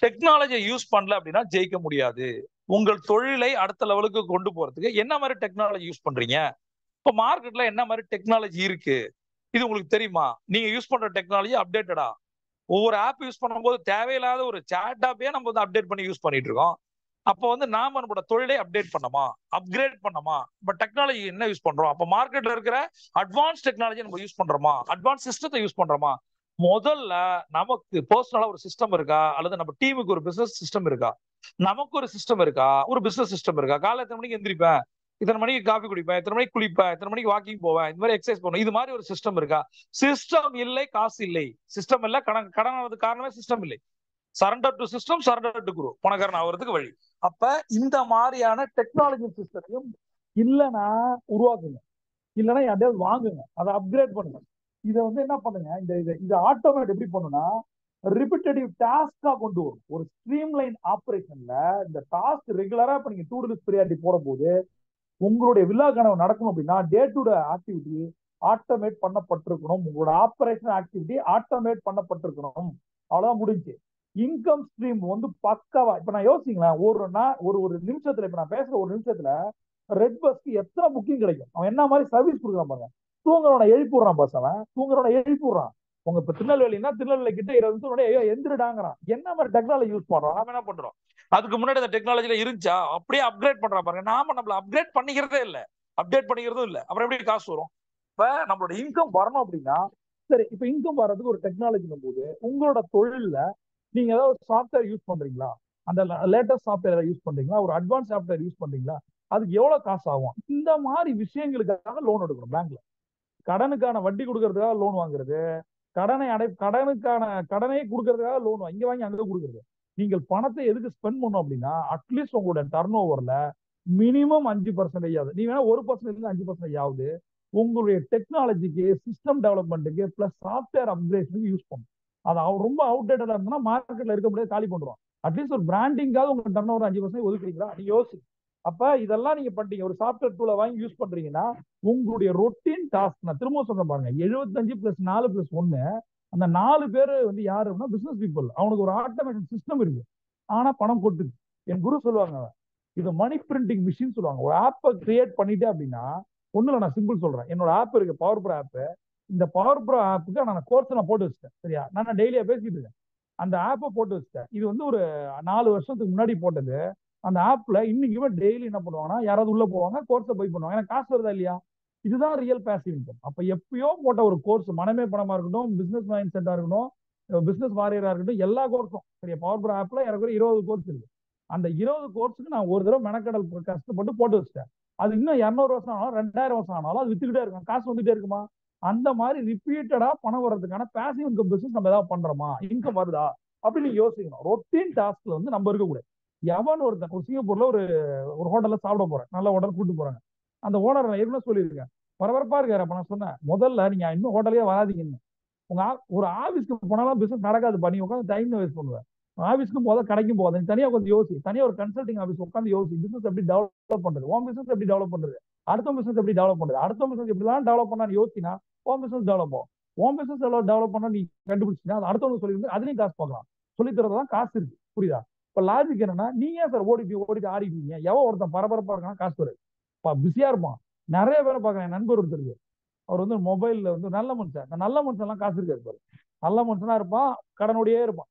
டெக்னாலஜியை யூஸ் பண்ணல அப்படின்னா ஜெயிக்க முடியாது. உங்கள் தொழிலை அடுத்த லெவலுக்கு கொண்டு போறதுக்கு என்ன மாதிரி டெக்னாலஜி யூஸ் பண்றீங்க, இப்ப மார்க்கெட்ல என்ன மாதிரி டெக்னாலஜி இருக்கு, இது உங்களுக்கு தெரியுமா? நீங்க யூஸ் பண்ற டெக்னாலஜி அப்டேட்டடா? ஒவ்வொரு ஆப் யூஸ் பண்ணும்போது தேவையில்லாத ஒரு சாட் ஆப்பே நம்ம வந்து அப்டேட் பண்ணி யூஸ் பண்ணிட்டு இருக்கோம். அப்போ வந்து நாம நம்மளோட தொழிலை அப்டேட் பண்ணமா, அப்கிரேட் பண்ணமா, இப்ப டெக்னாலஜி என்ன யூஸ் பண்றோம், அப்ப மார்க்கெட்ல இருக்கிற அட்வான்ஸ் டெக்னாலஜி நம்ம யூஸ் பண்றோமா, அட்வான்ஸ் சிஸ்டத்தை யூஸ் பண்றோமா? முதல்ல நமக்கு பர்சனலா ஒரு சிஸ்டம் இருக்கா, அல்லது நம்ம டீமுக்கு ஒரு பிசினஸ் சிஸ்டம் இருக்கா? நமக்கு ஒரு சிஸ்டம் இருக்கா, ஒரு பிசினஸ் சிஸ்டம் இருக்கா? காலைல எத்தனை மணிக்கு எந்திரிப்பேன், இத்தனை மணிக்கு காஃபி குடிப்பேன், இத்தனை மணிக்கு குளிப்பேன், இத்தனை மணிக்கு வாக்கிங் போவேன், இந்த மாதிரி எக்ஸசைஸ் பண்ணுவேன், இது மாதிரி ஒரு சிஸ்டம் இருக்கா? சிஸ்டம் இல்லை, காசு இல்லை. சிஸ்டம் இல்ல, கடன் கடன் ஆனதுக்கு காரணமே சிஸ்டம் இல்லை. Surrender to system, surrender to guru, பணக்காரன் ஆகிறதுக்கு வழி. அப்ப இந்த மாதிரியான டெக்னாலஜி சிஸ்டத்தையும் இல்லைன்னா உருவாக்குங்க, இல்லைன்னா யாரையாவது வாங்குங்க, அதை அப்கிரேட் பண்ணுங்க. இதை வந்து என்ன பண்ணுங்க, இந்த ஆட்டோமேட் எப்படி பண்ணுனா, ரிப்பிட்டேட்டிவ் டாஸ்கா கொண்டு வரும். ஒரு ஸ்ட்ரீம்லைன் ஆபரேஷன்ல இந்த டாஸ்க் ரெகுலரா இப்ப நீங்க டூ லிஸ்ட் ப்ரியாரிட்டி போடும்போது உங்களுடைய வில்லா கனவு நடக்கணும் அப்படின்னா day to day activity automate பண்ணப்பட்டிருக்கணும். உங்களோட ஆபரேஷன் ஆக்டிவிட்டி ஆட்டோமேட் பண்ணப்பட்டிருக்கணும். அவ்வளவுதான் முடிஞ்சு. இன்கம் ஸ்ட்ரீம் வந்து பக்காவா, இப்ப நான் யோசிங்களேன், ஒரு ஒரு நிமிஷத்துல, இப்ப நான் பேசுற ஒரு நிமிஷத்துல ரெட் பஸ்க்கு எத்தனை புக்கிங் கிடைக்கும். அவன் என்ன மாதிரி சர்வீஸ் கொடுக்குறான் பாருங்க. தூங்குறவனை எழுப்பி விடுறான் பஸ், அவன் தூங்குறவனை எழுப்பி விடுறான். உங்க இப்ப திருநெல்வேலினா திருநெல்வேலி கிட்ட 20 நிமிஷம் எந்திரிடாங்கிறான். என்ன மாதிரி டெக்னாலஜி யூஸ் பண்றோம், நாம என்ன பண்றோம்? அதுக்கு முன்னாடி அந்த டெக்னாலஜில இருந்துச்சா, அப்படியே அப்கிரேட் பண்றா பாருங்க. நாம நம்மள அப்கிரேட் பண்ணிக்கிறதே இல்ல, அப்டேட் பண்ணிக்கிறதும் இல்ல. அப்புறம் எப்படி காசு வரும்? இப்ப நம்மளோட இன்கம் வரணும் அப்படின்னா, சரி, இப்ப இன்கம் வர்றதுக்கு ஒரு டெக்னாலஜி போது உங்களோட தொழில்ல நீங்க ஏதாவது சாஃப்ட்வேர் யூஸ் பண்றீங்களா, அந்த லேட்டஸ்ட் சாஃப்ட்வேர் யூஸ் பண்றீங்களா, ஒரு அட்வான்ஸ் சாஃப்ட்வேர் யூஸ் பண்றீங்களா, அதுக்கு எவ்வளவு காசு ஆகும்? இந்த மாதிரி விஷயங்களுக்காக லோன் எடுக்கணும் பேங்க்ல. கடனுக்கான வட்டி கொடுக்கறதுக்காக லோன் வாங்குறது, கடனையே கொடுக்கறதுக்காக லோன் இங்க வாங்கி அங்க கொடுக்கறது. நீங்கள் பணத்தை எதுக்கு ஸ்பெண்ட் பண்ணும் அப்படின்னா, அட்லீஸ்ட் உங்களோட டர்ன் ஓவர்ல மினிமம் 5% ஆகுது. நீ வேணா 1% 5% ஆகுது உங்களுடைய டெக்னாலஜிக்கு, சிஸ்டம் டெவலப்மெண்ட்டுக்கு, பிளஸ் சாஃப்ட்வேர் அப்கிரேஷனுக்கு யூஸ் பண்ணும். அது ரொம்ப அவுடேட்டடா இருந்தா மார்க்கெட்ல இருக்க முடியாது, காலி பண்ணுவோம். அட்லீஸ்ட் ஒரு பிராண்டிங்காக உங்க டர்ன் ஓவர் 5% ஒதுக்குறீங்களா, நீங்க யோசி. அப்ப இதெல்லாம் நீங்க பண்றீங்க, ஒரு சாஃப்ட்வேர் டூலை வாங்கி யூஸ் பண்றீங்கன்னா உங்களுடைய ரொட்டீன் டாஸ்க், நான் திரும்ப சொல்றேன் பாருங்க, 75 + 4 + 1, அந்த 4 பேரு வந்து யாருன்னா பிசினஸ் பீப்புள். அவனுக்கு ஒரு ஆட்டோமேஷன் சிஸ்டம் இருக்கு, ஆனா பணம் கொட்டுது. என் குரு சொல்லுவாங்க, இது மணி பிரிண்டிங் மிஷின் சொல்லுவாங்க. ஒரு ஆப்பை கிரியேட் பண்ணிட்டேன் அப்படின்னா, ஒண்ணு இல்லை, நான் சிம்பிள் சொல்றேன். என்னோட ஆப் இருக்கு, பவர் ப்ரோ ஆப். இந்த பவர் ப்ரோ ஆப்புக்கு நான் கோர்ஸ் நான் போட்டு வச்சிட்டேன். சரியா, நான் டெய்லியா பேசிட்டு இருக்கேன். அந்த ஆப்பை போட்டு வச்சிட்டேன். இது வந்து ஒரு 4 வருஷத்துக்கு முன்னாடி போட்டது. அந்த ஆப்ல இன்னைக்குமே டெய்லி என்ன பண்ணுவாங்கன்னா, யாராவது உள்ள போவாங்க, கோர்ஸை போய் பண்ணுவாங்க. எனக்கு காசு வருதா இல்லையா? இதுதான் ரியல் பேசிவ் இன்கம். அப்ப எப்பயோ போட்ட ஒரு கோர்ஸ், மனமே பணமா இருக்கட்டும், பிசினஸ் மைண்ட் செட்டா இருக்கட்டும், பிசினஸ் வாரியரா இருக்கட்டும், எல்லா கோர்ஸும் சரியா, பவர் ப்ரோ ஆப்ல எனக்கு ஒரு 20 கோர்ஸ் இருக்கு. அந்த 20 கோர்ஸுக்கு நான் ஒரு தடவை மெனக்கடல் கஷ்டப்பட்டு போட்டு வச்சிட்டேன். அது இன்னும் 200 வருஷம் ஆனாலும் 2000 வருஷம் ஆனாலும் அது வித்துக்கிட்டே இருக்கும், காசு வந்துட்டே இருக்குமா? அந்த மாதிரி ரிப்பீட்டடா பணம் வர்றதுக்கான பேசிவ் இன்கம் பிசினஸ் நம்ம ஏதாவது பண்றோமா, இன்கம் வருதா அப்படின்னு நீங்க யோசிக்கணும். ரொட்டீன் டாஸ்க்ல வந்து நம்ம இருக்கக்கூடாது. எவன் ஒருத்தன் ஒரு சிங்கப்பூர்ல ஒரு ஒரு ஹோட்டல்ல சாப்பிட போறேன், நல்ல ஹோட்டல் கூட்டு போறாங்க. அந்த ஓனர் நான் ஏற்கனவே சொல்லியிருக்கேன், பரபரப்பா இருக்காரு. அப்ப நான் சொன்னேன், முதல்ல நீங்க இன்னும் ஹோட்டலே வராதீங்கன்னு. உங்க ஒரு ஆபீஸ்க்கு போனாலும் பிசினஸ் நடக்காது, பண்ணி உட்காந்து டைம் வேஸ்ட் பண்ணுவேன். ஆபீஸ்க்கும் போத, கடைக்கும் போகாது. தனியா கொஞ்சம் யோசி, தனியா ஒரு கன்சல்டிங் ஆபீஸ் உட்காந்து யோசி, பிசினஸ் எப்படி டெவலப் பண்றது, உன் பிசினஸ் எப்படி டெவலப் பண்றது, அடுத்த பிசினஸ் எப்படி டெவலப் பண்றது, அடுத்த பிசினஸ் எப்படிலாம் டெவலப் பண்ணா யோசினா உன் பிசினஸ் டெவலப் ஆகும். உன் பிசினஸ் டெவலப் பண்ணா நீ கண்டுபிடிச்சினா அது அடுத்தவங்க சொல்லி அதுலயும் காசு பார்க்கலாம். சொல்லி தரதான் காசு இருக்கு, புரியுதா? இப்ப லாஜிக் என்னன்னா, நீங்க ஏன் சார் ஓடிட்டு ஓடிட்டு ஆடிட்டீங்க? எவன் ஒருத்தன் பரபரப்பா இருக்கான், காசு வருது, பிஸியா இருப்பான். நிறைய பேரை பார்க்கறேன், என் நண்பர் ஒருத்தர் இருக்கு. அவர் வந்து மொபைல்ல வந்து நல்ல மனுஷன். இந்த நல்ல மனுஷன் எல்லாம் காசு இருக்காது பாரு. நல்ல மனுஷனா இருப்பான், கடனோடையே இருப்பான்.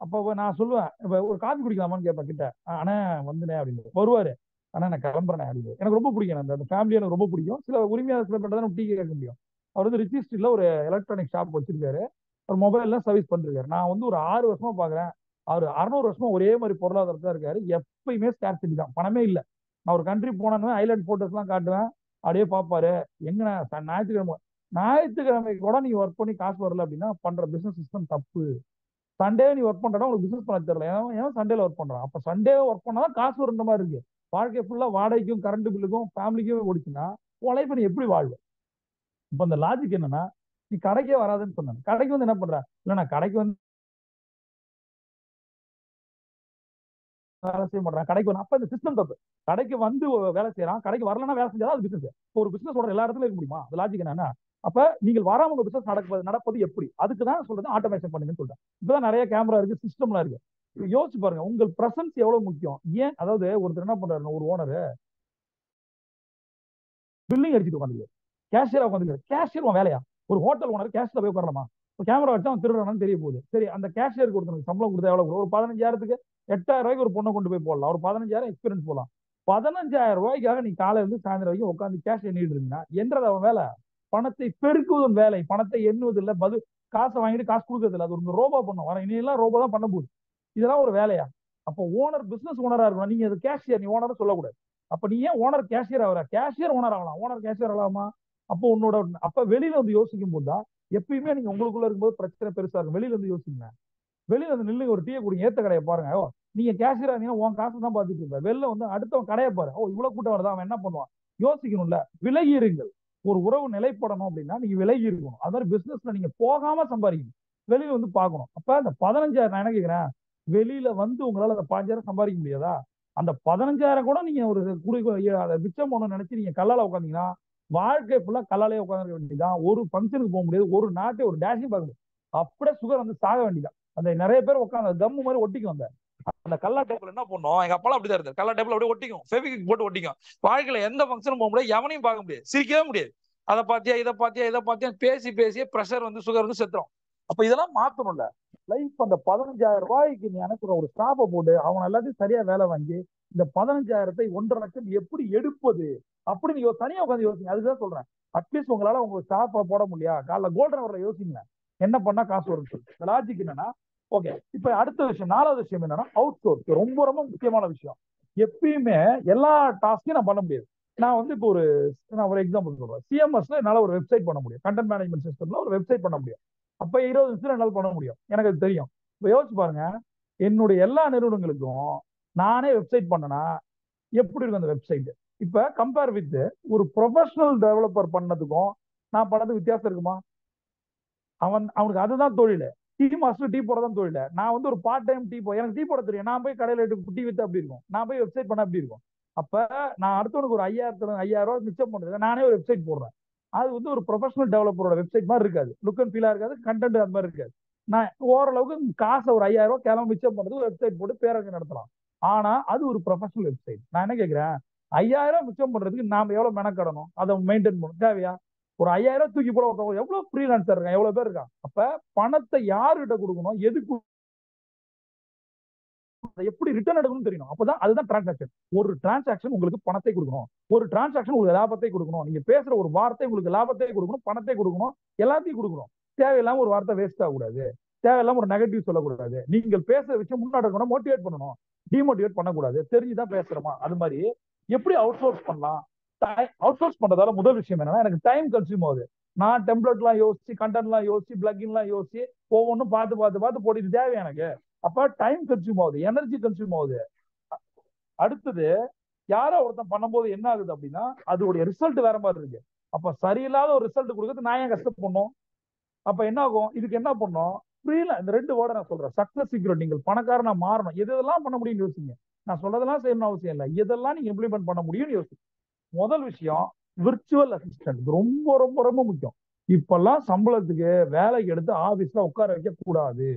அப்ப நான் சொல்லுவேன், இப்ப ஒரு காபி குடிக்கலாமான்னு கேட்பேன் கிட்ட. அண்ணா வந்துனே அப்படின்னு வருவாரு. ஆனா நான் கிளம்புறேன் அப்படின்னு. எனக்கு ரொம்ப பிடிக்கும், அந்த ஃபேமிலி எனக்கு ரொம்ப பிடிக்கும். சில உரிமையாளர் சில பேர் தான் டீ கேட்க முடியும். அவர் வந்து ரிச்சி ஸ்ட்ரீட்ல ஒரு எலக்ட்ரானிக் ஷாப் வச்சிருக்காரு. ஒரு மொபைல் எல்லாம் சர்வீஸ் பண்ணிருக்காரு. நான் வந்து ஒரு 6 வருஷமா பாக்குறேன். அவர் 600 வருஷமா ஒரே மாதிரி பொருளாதாரத்தான் இருக்காரு. எப்பயுமே ஸ்கேர்சிட்டி தான், பணமே இல்லை. நான் ஒரு கண்ட்ரி போனேன்னு ஐலாண்ட் போட்டோஸ் எல்லாம் காட்டுவேன், அப்படியே பாப்பாரு. எங்கண்ணா ஞாயிற்றுக்கிழமை, ஞாயிற்றுக்கிழமைக்கு கூட நீங்க ஒர்க் பண்ணி காசு வரல அப்படின்னா பண்ற பிசினஸ் சிஸ்டம் தப்பு. சண்டே நீ ஒர்க் பண்றா உங்களுக்கு பிசினஸ் பண்ண தெரியல, ஏன் சண்டேல ஒர்க் பண்றான்? அப்ப சண்டே ஒர்க் பண்ணாதான் காசு வருன்ற மாதிரி இருக்கு. வாழ்க்கை ஃபுல்லா வாடகைக்கும் கரண்ட் பில்லுக்கும் ஃபேமிலிக்கும் ஓடிச்சுன்னா உன் லைஃப் நீ எப்படி வாழ்வு? இப்ப அந்த லாஜிக் என்னன்னா, நீ கடைக்கே வராதுன்னு சொன்ன, கடைக்கு வந்து என்ன பண்ற? இல்ல நான் கடைக்கு வந்து வேலை செய்ய மாட்டேன், கடைக்கு வந்து. அப்ப இந்த சிஸ்டம் தப்பு. கடைக்கு வந்து வேலை செய்யறான், கடைக்கு வரலன்னா வேலை செஞ்சா அது பிசினஸ். ஒரு பிசினஸ் ஓட எல்லா இடத்துலயும் இருக்க முடியுமா? அது லாஜிக் என்னன்னா, அப்ப நீங்கள் வராம உங்க பிசினஸ் நடப்பது எப்படி? அதுக்கு தான் சொல்றது ஆட்டோமேஷன் பண்ணுங்கன்னு சொல்றேன். இப்பதான் நிறைய கேமரா இருக்கு, சிஸ்டம்லாம் இருக்கு. யோசிச்சு பாருங்க, உங்கள் பிரசன்ஸ் எவ்வளவு முக்கியம். ஏன், அதாவது ஒருத்தர் என்ன பண்றாரு, ஒரு ஓனர் பில்லிங் அடிச்சுட்டு உட்காந்துருக்காரு, கேஷியரா உட்காந்துருக்காரு. கேஷியர் உன் வேலையா? ஒரு ஹோட்டல் ஓனர் கேஷ்ல போய் உட்காரலாமா? கேமரா வச்சா அவன் திருடுறான்னு தெரிய போகுது. சரி, அந்த கேஷியருக்கு ஒருத்தனுக்கு சம்பளம் கொடுத்தா எவ்வளவு? ஒரு 15,000க்கு 8,000 ரூபாய்க்கு ஒரு பொண்ணை கொண்டு போய் போடலாம், ஒரு 15,000 எக்ஸ்பீரியன்ஸ் போடலாம். 15,000 ரூபாய்க்காக நீ காலையில இருந்து சாயந்தரம் வரைக்கும் உட்காந்து கேஷ் எண்ணிட்டு இருந்தா என்றது அவன் வேலை? பணத்தை பெருக்குவதன் வேலை, பணத்தை எண்ணுவது இல்லை. காசை வாங்கிட்டு காசு கொடுக்கறது இல்லை. அது ஒரு ரோபோ பண்ணும், வர இனியெல்லாம் ரோபோ தான் பண்ண போகுது. இதெல்லாம் ஒரு வேலையா? அப்போ ஓனர் பிசினஸ் ஓனரா இருக்கணும், நீங்க அது கேஷியர், நீ ஓனர் சொல்லக்கூடாது. அப்ப நீ ஏன் ஓனர் கேஷியர் ஆகிற? கேஷியர் ஓனர் ஆகலாம், ஓனர் கேஷியர் ஆகலாமா? அப்போ உன்னோட அப்ப வெளியில வந்து யோசிக்கும் போது தான் எப்பயுமே நீங்க உங்களுக்குள்ள இருக்கும்போது பிரச்சனை பெருசா இருக்கும். வெளியில வந்து யோசிங்க, வெளியில வந்து நில்லுங்க, ஒரு டீயை குடிங்க, ஏத்த கடையை பாருங்க. நீங்க கேஷியரா இருந்தீங்கன்னா உன் காசு தான் பார்த்துட்டு இருப்ப. வெளில வந்து அடுத்தவன் கடையை பாரு, இவ்வளவு கூட்டம் வருதா, அவன் என்ன பண்ணுவான்? யோசிக்கணும்ல. விலகி இருங்கள். ஒரு உறவு நிலைப்படணும் அப்படின்னா நீங்க விலகி இருக்கணும். அது மாதிரி பிசினஸ்ல நீங்க போகாம சம்பாதிக்கணும், வெளியில வந்து பார்க்கணும். அப்ப அந்த 15,000 நான் என்ன கேட்கிறேன், வெளியில வந்து உங்களால அந்த 5,000 சம்பாதிக்க முடியாதா? அந்த 15,000 கூட நீங்க ஒரு அதை மிச்சம் பண்ணணும்னு நினைச்சு நீங்க கல்லால உட்காந்தீங்கன்னா வாழ்க்கை ஃபுல்லா கல்லாலே உட்காந்துருக்க வேண்டியதான். ஒரு ஃபங்க்ஷனுக்கு போக முடியாது, ஒரு நாட்டை ஒரு டேஷிங் பார்க்க முடியாது. அப்படியே சுகர் வந்து சாக வேண்டியதான். அந்த நிறைய பேர் உட்காந்து கம்மு மாதிரி ஒட்டிக்கும். அந்த கல்லா டேபிள் என்ன பண்ணும், எங்க அப்பாலாம் அப்படிதான் இருந்தாரு. கல்லா டேபிள் அப்படியே ஒட்டிக்கும், ஃபெவிக்விக் போட்டு ஒட்டிக்கும். வாழ்க்கையில எந்த ஃபங்க்ஷனும் போக முடியாது, எவனையும் பார்க்க முடியாது, சிரிக்கவே முடியாது. அதை பாத்தியா, இதை பாத்தியா, இதை பாத்தியா, பேசி பேசியே பிரஷர் வந்து சுகர் வந்து செத்துரும். அப்ப இதெல்லாம் மாத்தணும்ல லைஃப். அந்த 15,000 ரூபாய்க்கு நீ அனுப்புற ஒரு ஸ்டாஃபை போட்டு அவன் எல்லாத்தையும் சரியா வேலை வாங்கி இந்த 15,000-ஐ 1,50,000 எப்படி எடுப்பது அப்படி நீ தனியா உட்காந்து யோசிங்க. அதுதான் சொல்றேன். அட்லீஸ்ட் உங்களால உங்க ஸ்டாஃபை போட முடியா, காலைல கோல்டன் அவர்ல யோசிங்க, என்ன பண்ணா காசு வரும்னு சொல்லி. லாஜிக் என்னன்னா, ஓகே, இப்ப அடுத்த விஷயம், 4வது விஷயம் என்னன்னா அவுட் சோர்ஸ். ரொம்ப ரொம்ப முக்கியமான விஷயம். எப்பயுமே எல்லா டாஸ்கையும் நான் பண்ண முடியாது. நான் வந்து இப்போ நான் ஒரு எக்ஸாம்பிள் சொல்றேன். சிஎம்எஸ்ல என்னால ஒரு வெப்சைட் பண்ண முடியும், கண்டென்ட் மேனேஜ்மெண்ட் சிஸ்டம்ல ஒரு வெப்சைட் பண்ண முடியும். அப்ப 20 நிமிஷம் என்னால பண்ண முடியும், எனக்கு அது தெரியும். இப்ப யோசிச்சு பாருங்க, என்னுடைய எல்லா நிறுவனங்களுக்கும் நானே வெப்சைட் பண்ணனா எப்படி இருக்கும் அந்த வெப்சைட்? இப்ப கம்பேர் வித் ஒரு ப்ரொஃபஷனல் டெவலப்பர் பண்ணதுக்கும் நான் பண்ணது வித்தியாசம் இருக்குமா? அவனுக்கு அதுதான் தொழில். டீ மாஸ்டர் டீ போட தான் தொழில். நான் வந்து ஒரு பார்ட் டைம் எனக்கு டீ போட தெரியும், நான் போய் கடையில் டீ வித்து அப்படி இருக்கும், நான் போய் வெப்சைட் பண்ண அப்படி இருக்கும். அப்ப நான் அடுத்தவனுக்கு ஒரு 5,000 ரூபாய் மிச்சம் பண்ணுறது, நானே ஒரு வெப்சைட் போடுறேன். அது வந்து ஒரு ப்ரொஃபஷனல் டெவலப்பரோட வெப்சைட் மாதிரி இருக்காது, லுக் அண்ட் ஃபீலா இருக்காது, கண்டென்ட் அது மாதிரி இருக்காது. நான் ஓரளவுக்கு காசை ஒரு 5,000 ரூபாய் கிளம்ப மிச்சம் பண்ணுறது வெப்சைட் போட்டு பேரங்க நடத்தலாம். ஆனா அது ஒரு ப்ரொஃபஷனல் வெப்சைட். நான் என்ன கேட்கிறேன், 5000 மிச்சம் பண்றதுக்கு நாம எவ்வளவு மெனக்கடணும், அதை மெயின்டைன் பண்ணணும், தேவையா? ஒரு 5000 தூக்கி போட ஒருத்தவங்க எவ்வளவு ஃப்ரீலான்சர் இருக்கான், எவ்வளவு பேர் இருக்கான். அப்ப பணத்தை யாருகிட்ட கொடுக்கணும், எதுக்கு, எப்படி ரிட்டர்ன் எடுக்கணும்னு தெரியணும். அப்பதான் அதுதான் டிரான்சாக்ஷன். ஒரு டிரான்சாக்ஷன் உங்களுக்கு பணத்தை கொடுக்கணும், ஒரு டிரான்சாக்ஷன் உங்களுக்கு லாபத்தை கொடுக்கணும். நீங்க பேசுற ஒரு வார்த்தை உங்களுக்கு லாபத்தை கொடுக்கணும், பணத்தை கொடுக்கணும், எல்லாத்தையும் கொடுக்கணும். தேவையில்லாம ஒரு வார்த்தை வேஸ்ட் ஆகக்கூடாது, தேவையில்லாம ஒரு நெகட்டிவ் சொல்லக்கூடாது. நீங்கள் பேசுற விஷயம் முன்னாடி இருக்கணும், மோட்டிவேட் பண்ணணும், டிமோட்டிவேட் பண்ணக்கூடாது. தெரிஞ்சுதான் பேசுறோமா. அது மாதிரி எப்படி அவுட் சோர்ஸ் பண்ணலாம். அவுட் சோர்ஸ் பண்றதால முதல் விஷயம் என்னன்னா, எனக்கு டைம் கன்சியூம் ஆகுது. நான் டெம்ப்ளேட் எல்லாம் யோசிச்சு, கண்டென்ட் எல்லாம் யோசிச்சு, பிளக்கின் எல்லாம் யோசிச்சு, ஒவ்வொன்றும் பார்த்து பார்த்து பார்த்து போட்டுட்டு தேவை எனக்கு. அப்ப டைம் கன்சியூம் ஆகுது, எனர்ஜி கன்சியூம் ஆகுது. அடுத்தது யாரோ ஒருத்தன் பண்ணும்போது என்ன ஆகுது அப்படின்னா, அதோடைய ரிசல்ட் வேற மாதிரி இருக்கு. அப்ப சரியில்லாத ஒரு ரிசல்ட் கொடுக்கறது நான் ஏன் கஷ்டப்படணும்? அப்ப என்ன ஆகும், இதுக்கு என்ன பண்ணும், ஃப்ரீல இந்த ரெண்டு வேர்டை நான் சொல்றேன். Success secret. நீங்கள் பணக்காரனா மாறணும், எதெல்லாம் பண்ண முடியும்னு யோசிங்க. நான் சொல்றதெல்லாம் செய்யணும்னு அவசியம் இல்லை, எதெல்லாம் நீங்க இம்ப்ளிமெண்ட் பண்ண முடியும்னு யோசிங்க. முதல் விஷயம், விர்ச்சுவல் அசிஸ்டன்ட். ரொம்ப ரொம்ப ரொம்ப முக்கியம். இப்பெல்லாம் சம்பளத்துக்கு வேலைக்கு எடுத்து ஆபீஸ்ல உட்கார வைக்க கூடாது.